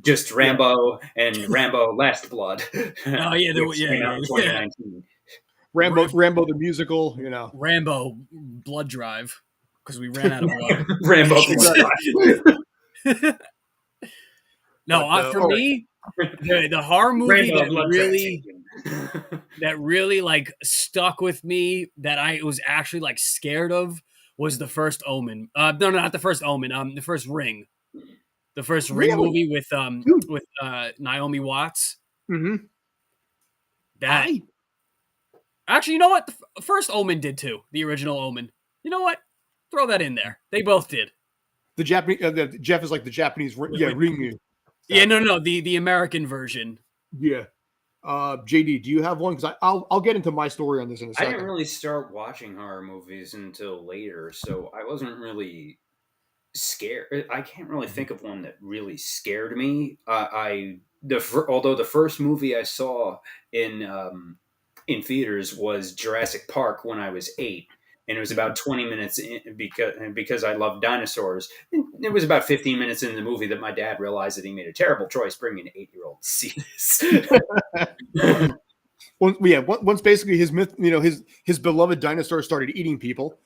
just Rambo and Rambo Last Blood. Oh yeah, 2019. Rambo the musical, Rambo Blood Drive, because we ran out of blood. Rambo Blood Drive. No, for me, the horror movie that really like stuck with me, that I was actually like scared of, was the first Omen. No, not the first Omen. The first Ring. The first Ring movie with Naomi Watts. Mm-hmm. Actually, you know what? The first Omen did too. The original Omen. You know what? Throw that in there. They both did. The Japanese Jeff is like the Japanese Ring. Yeah, no, the American version. Yeah. JD, do you have one? Because I'll get into my story on this in a second. I didn't really start watching horror movies until later, so I wasn't really scared. I can't really think of one that really scared me. Although the first movie I saw in theaters was Jurassic Park when I was 8. And it was about 20 minutes in, because I love dinosaurs. It was about 15 minutes in the movie that my dad realized that he made a terrible choice bringing an 8-year-old to see this. Once basically his myth, his beloved dinosaur started eating people,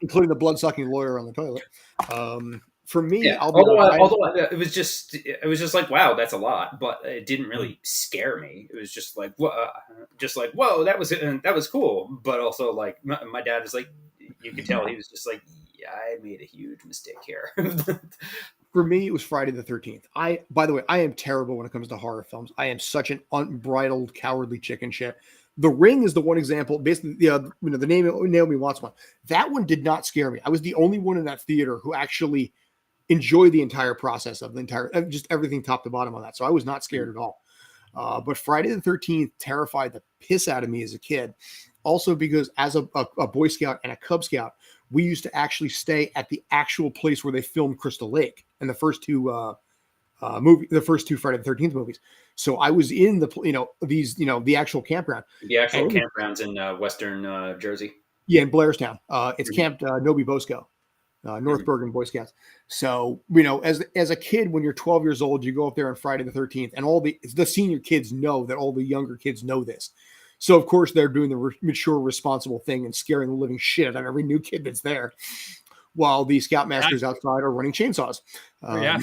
including the blood-sucking lawyer on the toilet. For me, although it was just like, wow, that's a lot, but it didn't really scare me. It was just like, whoa, that was cool. But also, like, my dad was like, you could tell he was just like, yeah, I made a huge mistake here. For me, it was Friday the 13th. By the way, I am terrible when it comes to horror films. I am such an unbridled, cowardly chicken shit. The Ring is the one example. Basically, the Naomi Watts one. That one did not scare me. I was the only one in that theater who actually enjoyed the entire process of just everything top to bottom on that. So I was not scared at all. But Friday the 13th terrified the piss out of me as a kid. Also because as a Boy Scout and a Cub Scout, we used to actually stay at the actual place where they filmed Crystal Lake and the first two Friday the 13th movies. So I was in the actual campground. The actual campgrounds in Western Jersey. Yeah, in Blairstown. It's Camp Nobi Bosco, North Bergen Boy Scouts. So, as a kid, when you're 12 years old, you go up there on Friday the 13th, and all the senior kids know that all the younger kids know this. So, of course, they're doing the mature, responsible thing and scaring the living shit out of every new kid that's there, while the Scoutmasters outside are running chainsaws. Yeah.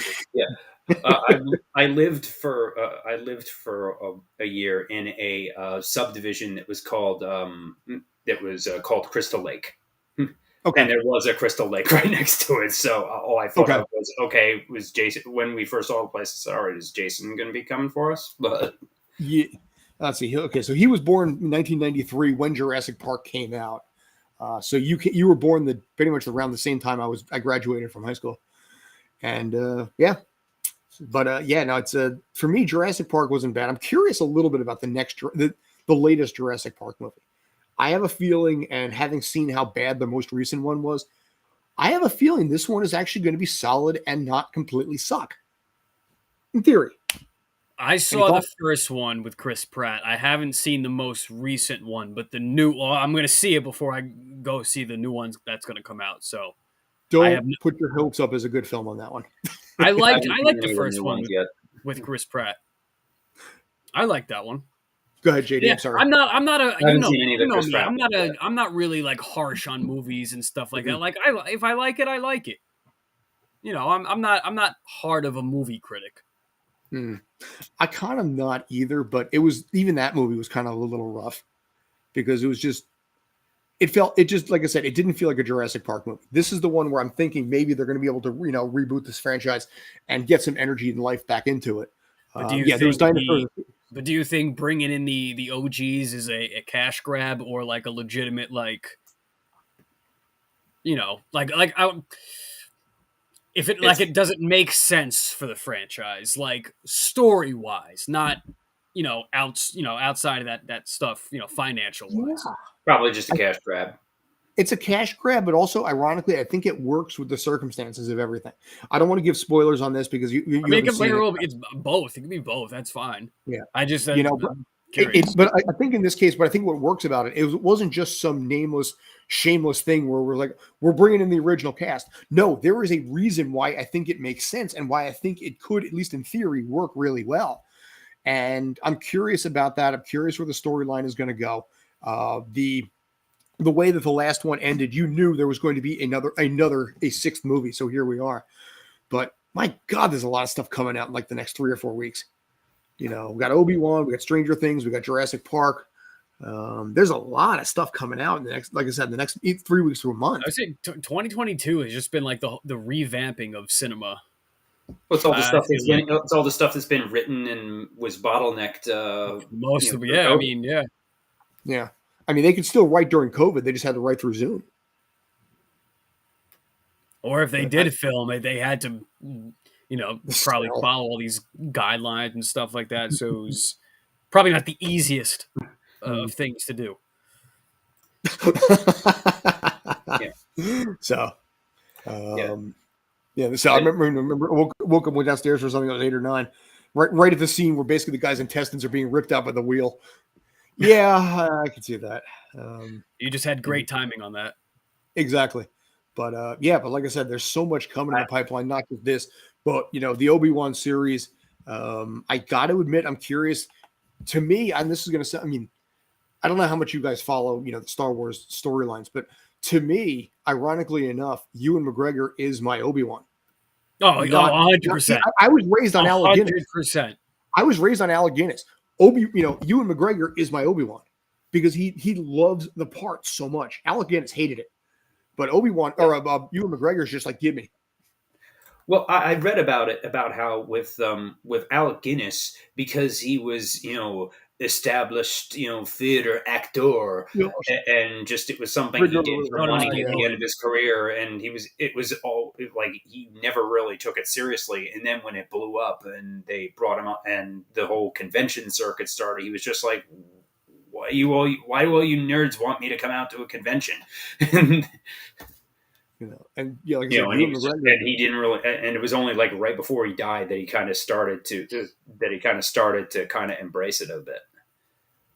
I lived for a year in a subdivision that was called Crystal Lake. Okay. And there was a Crystal Lake right next to it. So all I thought of was, was Jason, when we first saw the place, I said, all right, is Jason going to be coming for us? But yeah. Let's see. Okay, so he was born in 1993 when Jurassic Park came out. So you were born pretty much around the same time I graduated from high school, and yeah. But it's for me, Jurassic Park wasn't bad. I'm curious a little bit about the latest Jurassic Park movie. I have a feeling, and having seen how bad the most recent one was, I have a feeling this one is actually going to be solid and not completely suck. In theory. I saw the first one with Chris Pratt. I haven't seen the most recent one, but I'm going to see it before I go see the new one that's going to come out. So don't put your hopes up as a good film on that one. I liked the first one with Chris Pratt. I like that one. Go ahead, JD. Yeah, I'm sorry. I'm not a. I haven't seen any of the Chris Pratt. I'm not really like harsh on movies and stuff like that. Like if I like it, I like it. I'm not hard of a movie critic. I kind of not either, but that movie was kind of a little rough because like I said, it didn't feel like a Jurassic Park movie. This is the one where I'm thinking maybe they're going to be able to, reboot this franchise and get some energy and life back into it. But do you think bringing in the OGs is a cash grab or like a legitimate it doesn't make sense for the franchise, like story wise, not outside of that stuff, financial wise. Yeah. Probably just a cash grab. It's a cash grab, but also ironically, I think it works with the circumstances of everything. I don't want to give spoilers on this because it's both. It can be both. That's fine. Yeah, I just but I think in this case, but I think what works about it wasn't just some nameless, shameless thing where we're bringing in the original cast. No, there is a reason why I think it makes sense and why I think it could, at least in theory, work really well. And I'm curious about that. I'm curious where the storyline is going to go. The way that the last one ended, you knew there was going to be a sixth movie. So here we are. But my God, there's a lot of stuff coming out in like the next 3 or 4 weeks. We got Obi-Wan, we got Stranger Things, we got Jurassic Park. There's a lot of stuff coming out in the next, like I said, the next 3 weeks to a month. I would say 2022 has just been like the revamping of cinema. What's all the stuff it's all the stuff that's been written and was bottlenecked. Most of it, yeah. I mean, yeah. Yeah. I mean, they could still write during COVID. They just had to write through Zoom. Or if they did film it, they had to, probably follow all these guidelines and stuff like that. So it was probably not the easiest of things to do. Yeah. So, So I remember woke up, went downstairs for something. I was 8 or 9, right at the scene where basically the guy's intestines are being ripped out by the wheel. Yeah, I can see that. You just had great timing on that. Exactly. But but like I said, there's so much coming in the pipeline, not just this, but the Obi-Wan series. I got to admit, I'm curious. To me, and this is going to sound, I mean, I don't know how much you guys follow, the Star Wars storylines, but to me, ironically enough, Ewan McGregor is my Obi-Wan. Oh, 100%. I was raised on Alec Guinness. 100%. I was raised on Alec Guinness. Ewan McGregor is my Obi-Wan because he loves the part so much. Alec Guinness hated it. But Obi-Wan or Ewan McGregor's just like, give me. Well, I read about it, about how with Alec Guinness, because he was, established, theater actor, and just it was something he did for money at the end of his career, and it was all like he never really took it seriously, and then when it blew up and they brought him up and the whole convention circuit started, he was just like, why do all you nerds want me to come out to a convention? And yeah, like I said, and he didn't really, and it was only like right before he died that he kind of started to kind of embrace it a bit.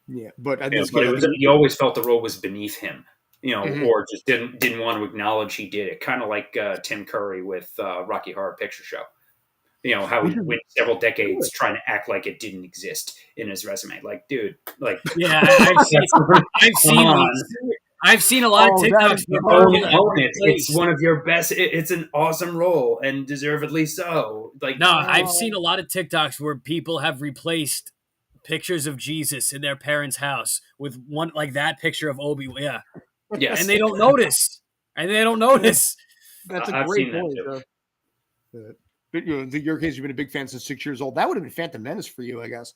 Yeah, but he always felt the role was beneath him, or just didn't want to acknowledge he did it. Kind of like Tim Curry with Rocky Horror Picture Show. How he went several decades trying to act like it didn't exist in his resume. Like, dude, like, yeah, I've seen a lot of TikToks. It's one of your best. It's an awesome role and deservedly so. Like, no, I've seen a lot of TikToks where people have replaced pictures of Jesus in their parents' house with one like that picture of Obi-Wan. Yeah, yes, and they don't notice. That's a great point. But in your case, you've been a big fan since 6 years old. That would have been Phantom Menace for you, I guess,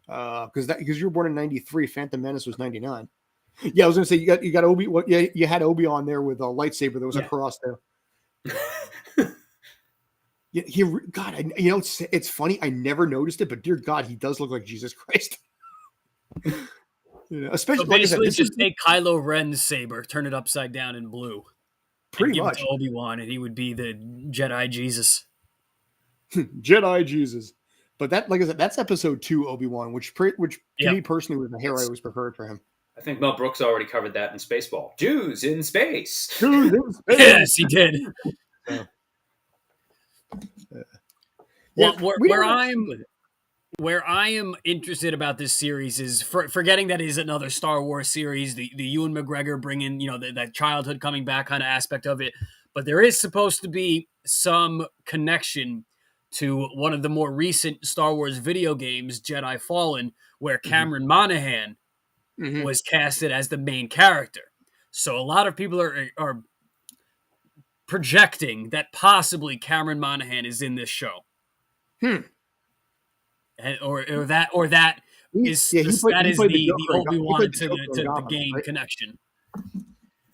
because you were born in '93. Phantom Menace was '99. Yeah, I was gonna say you got Obi. Yeah, you had Obi on there with a lightsaber. There was a cross there. Yeah, God, it's funny. I never noticed it, but dear God, he does look like Jesus Christ. Especially so basically, just take Kylo Ren's saber, turn it upside down in blue, pretty much, give it to Obi-Wan, and he would be the Jedi Jesus. Jedi Jesus. But that, like I said, that's episode 2 Obi-Wan, which to me personally was the hair I always preferred for him. I think Mel Brooks already covered that in Spaceball. Jews in space. Jews in space. Yes, he did. Where I am interested about this series is forgetting that it is another Star Wars series. The Ewan McGregor bringing that childhood coming back kind of aspect of it, but there is supposed to be some connection to one of the more recent Star Wars video games, Jedi Fallen, where Cameron Monaghan was casted as the main character. So a lot of people are projecting that possibly Cameron Monaghan is in this show. Or that is the Obi-Wan to the game, right? Connection.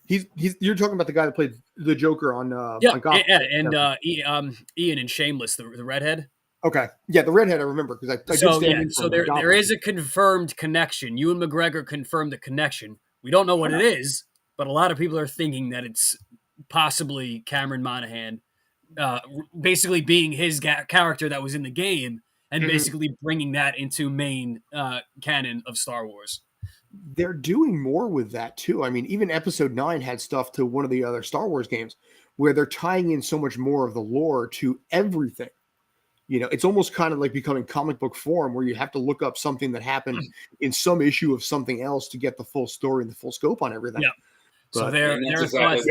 You're talking about the guy that played the Joker on Gotham. Ian and Shameless, the redhead. Okay, yeah, the redhead I remember because there is a confirmed connection. Ewan McGregor confirmed the connection. We don't know what it is, but a lot of people are thinking that it's possibly Cameron Monaghan, basically being his character that was in the game, and basically bringing that into main canon of Star Wars. They're doing more with that too. I mean, even Episode 9 had stuff to one of the other Star Wars games where they're tying in so much more of the lore to everything. It's almost kind of like becoming comic book form where you have to look up something that happened in some issue of something else to get the full story and the full scope on everything. Yeah. So they're exactly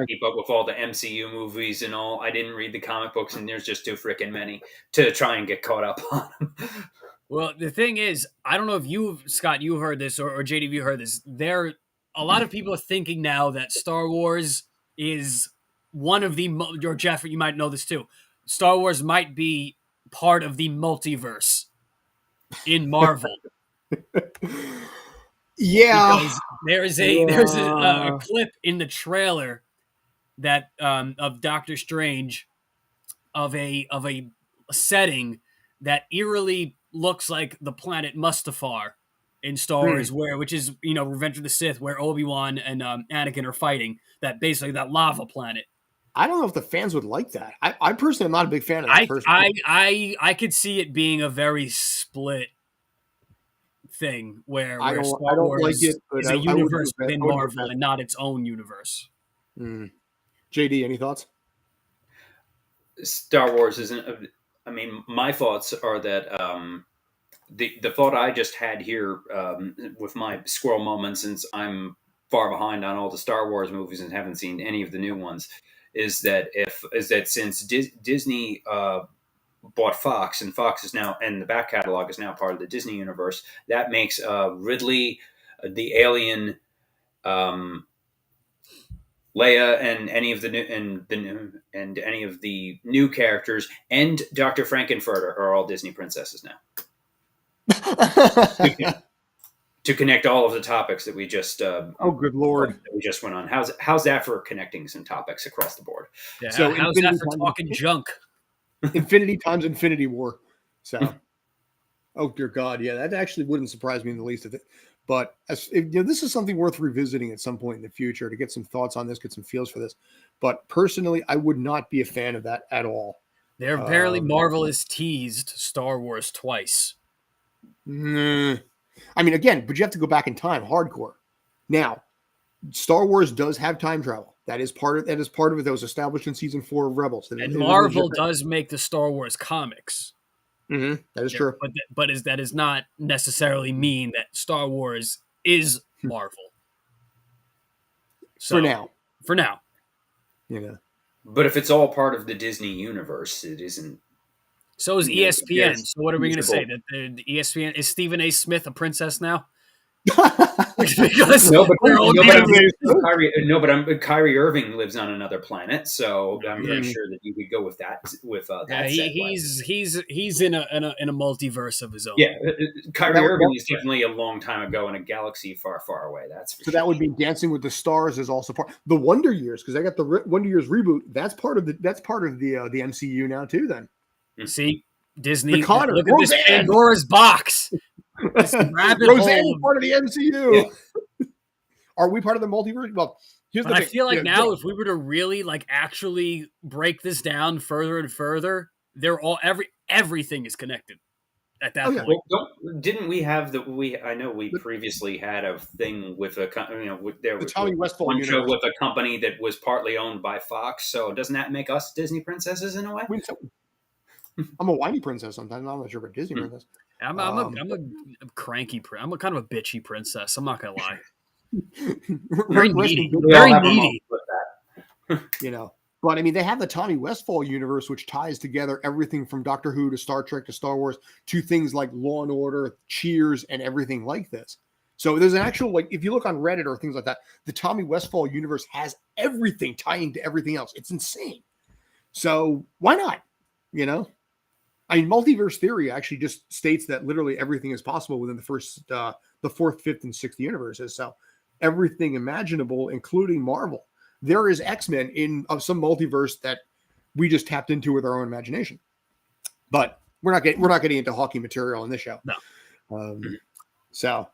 keep up with all the MCU movies and all. I didn't read the comic books, and there's just too freaking many to try and get caught up on them. Well, the thing is, I don't know if Scott, you've heard this, or JD, you heard this. A lot of people are thinking now that Star Wars is one of the, or Jeff, you might know this too. Star Wars might be part of the multiverse in Marvel. Yeah, because there's a clip in the trailer that of Doctor Strange of a setting that eerily looks like the planet Mustafar in Star Wars, which is Revenge of the Sith, where Obi-Wan and Anakin are fighting. That basically that lava planet. I don't know if the fans would like that. I personally am not a big fan of that. I could see it being a very split thing where I don't Wars like it, but is a universe within Marvel and not its own universe. JD, any thoughts? Star Wars isn't. I mean, my thoughts are that the thought I just had here with my squirrel moment, since I'm far behind on all the Star Wars movies and haven't seen any of the new ones, is that since Disney bought Fox, and Fox is now, and the back catalog is now part of the Disney universe, that makes Ridley the alien Leia and any of the new characters and Dr. Frankenfurter are all Disney princesses now. To connect all of the topics that we just oh good lord, we just went on. How's that for connecting some topics across the board? Yeah, so how's that for talking junk? Infinity times Infinity War. So, oh dear God, yeah, that actually wouldn't surprise me in the least of it. But this is something worth revisiting at some point in the future to get some thoughts on this, get some feels for this. But personally, I would not be a fan of that at all. There apparently Marvel has teased Star Wars twice. I mean, again, but you have to go back in time, hardcore. Now, Star Wars does have time travel. That is part of it. That was established in season 4 of Rebels. And Marvel does make the Star Wars comics. Mm-hmm. That is true. But that does not necessarily mean that Star Wars is Marvel. So, For now. Yeah. But if it's all part of the Disney universe, it isn't. So is ESPN. So what are we going to say? That the ESPN is Stephen A. Smith a princess now? Because Kyrie Irving lives on another planet, so I'm pretty sure that you could go with that. He's in a multiverse of his own. Yeah, Kyrie Irving is definitely a long time ago in a galaxy far, far away. That's for sure. That would be Dancing with the Stars is also part. The Wonder Years, because I got the Wonder Years reboot. That's part of the MCU now too. Then see Disney. Look at this Pandora's box. Roseanne part of the MCU. Yeah. Are we part of the multiverse? Well, here's the thing. I feel like if we were to really actually break this down further and further, everything is connected at that point. Well, didn't we have I know we previously had a thing with there was Tommy Westphal one show with a company that was partly owned by Fox. So doesn't that make us Disney princesses in a way? I'm a whiny princess sometimes. I'm not sure about Disney princess. I'm a cranky. I'm a kind of a bitchy princess. I'm not gonna lie. Very needy. Very needy. But I mean, they have the Tommy Westphal universe, which ties together everything from Doctor Who to Star Trek to Star Wars to things like Law and Order, Cheers, and everything like this. So there's an actual if you look on Reddit or things like that, the Tommy Westphal universe has everything tying to everything else. It's insane. So why not? I mean, multiverse theory actually just states that literally everything is possible within the 4th, 5th, and 6th universes. So everything imaginable, including Marvel. There is X-Men in some multiverse that we just tapped into with our own imagination. But we're not getting into hockey material in this show. No. So,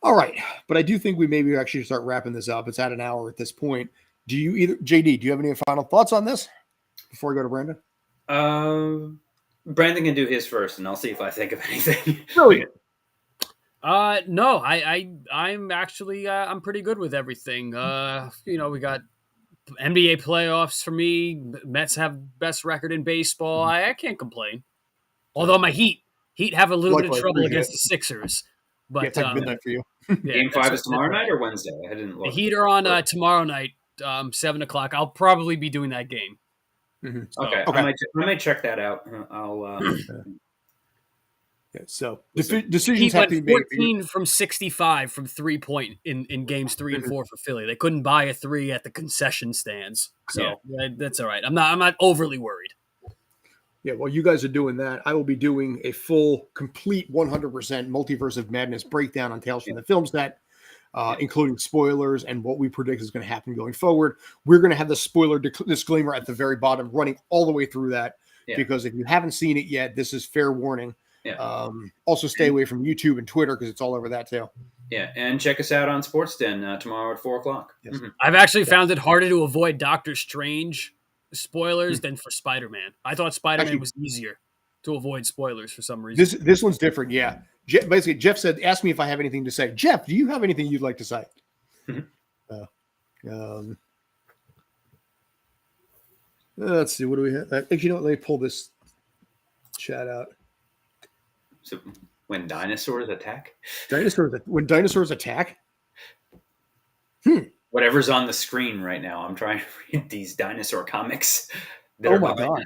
all right. But I do think we maybe actually start wrapping this up. It's at an hour at this point. JD, do you have any final thoughts on this before we go to Brandon? Brandon can do his first, and I'll see if I think of anything. Brilliant. No, I'm actually I'm pretty good with everything. We got NBA playoffs for me. Mets have best record in baseball. I can't complain. Although my Heat have a little bit of trouble against the Sixers. But it's like midnight for you. Game 5 is tomorrow night or Wednesday? I didn't look. The Heat are on tomorrow night, 7:00. I'll probably be doing that game. Mm-hmm. So, okay. I might check that out. I'll. So decisions have to be made. 14 from 65 from 3-point in games 3 and 4 for Philly. They couldn't buy a 3 at the concession stands, so that's all right. I'm not overly worried. Yeah, well, you guys are doing that. I will be doing a full, complete 100% Multiverse of Madness breakdown on Tales from the Film Set. Including spoilers and what we predict is going to happen going forward. We're going to have the spoiler disclaimer at the very bottom running all the way through that because if you haven't seen it yet, this is fair warning. Yeah. Also stay away from YouTube and Twitter because it's all over that too. Yeah, and check us out on Sports Den tomorrow at 4:00. Yes. Mm-hmm. I've actually found it harder to avoid Doctor Strange spoilers than for Spider-Man. I thought Spider-Man was easier to avoid spoilers for some reason. This one's different, yeah. Basically, Jeff said, ask me if I have anything to say. Jeff, do you have anything you'd like to say? Let's see. What do we have? Actually, let me pull this chat out. So when dinosaurs attack? When dinosaurs attack? Whatever's on the screen right now. I'm trying to read these dinosaur comics. Oh, my God.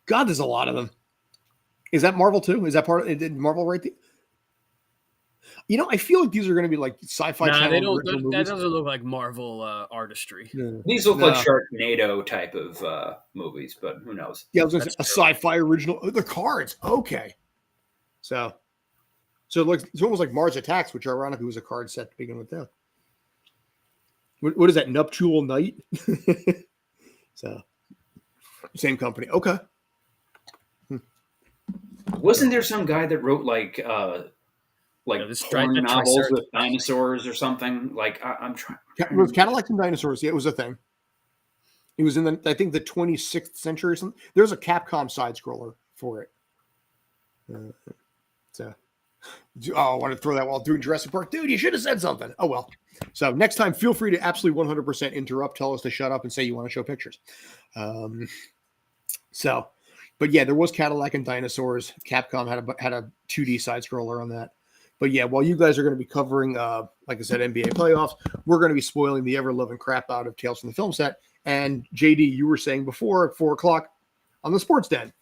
God, there's a lot of them. Is that Marvel, too? Is that part of Marvel right there? I feel like these are going to be like Sci-Fi Nah, Channel they don't. original That movies. doesn't look like Marvel artistry. Yeah. These look like Sharknado type of movies, but who knows? Yeah, I was going to say a Sci-Fi original. The cards, okay. So it looks, it's almost like Mars Attacks, which ironically was a card set to begin with. Now, what is that? Nuptial Night. So, same company. Okay. Wasn't there some guy that wrote like porn novels with dinosaurs or something? Like I'm trying. With Cadillacs and dinosaurs, yeah, it was a thing. It was in I think the 26th century or something. There's a Capcom side scroller for it. I want to throw that while doing Jurassic Park. Dude, you should have said something. Oh, well. So next time, feel free to absolutely 100% interrupt, tell us to shut up, and say you want to show pictures. But yeah, there was Cadillac and dinosaurs. Capcom had a 2D side scroller on that. But yeah, while you guys are going to be covering, like I said, NBA playoffs, we're going to be spoiling the ever-loving crap out of Tales from the Film Set. And JD, you were saying before at 4 o'clock on the Sports Den.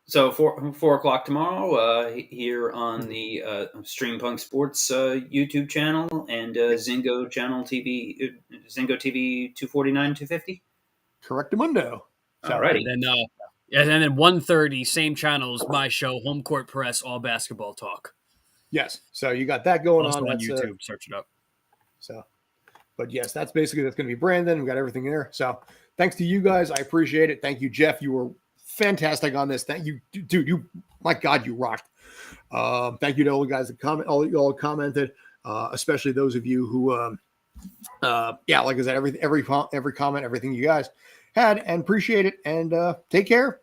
So 4 o'clock tomorrow here on the Stream Punk Sports YouTube channel and Zingo Channel TV, Zingo TV 249, 250. Correctamundo. Alrighty. And then 1:30, same channels, my show, Home Court Press, all basketball talk. Yes. So you got that going also on. That's YouTube. Search it up. So, but yes, that's going to be Brandon. We got everything there. So thanks to you guys. I appreciate it. Thank you, Jeff. You were fantastic on this. Thank you, dude. My God, you rocked. Thank you to all the guys that all commented, especially those of you who, like I said, every comment, everything you guys had, and appreciate it. And take care.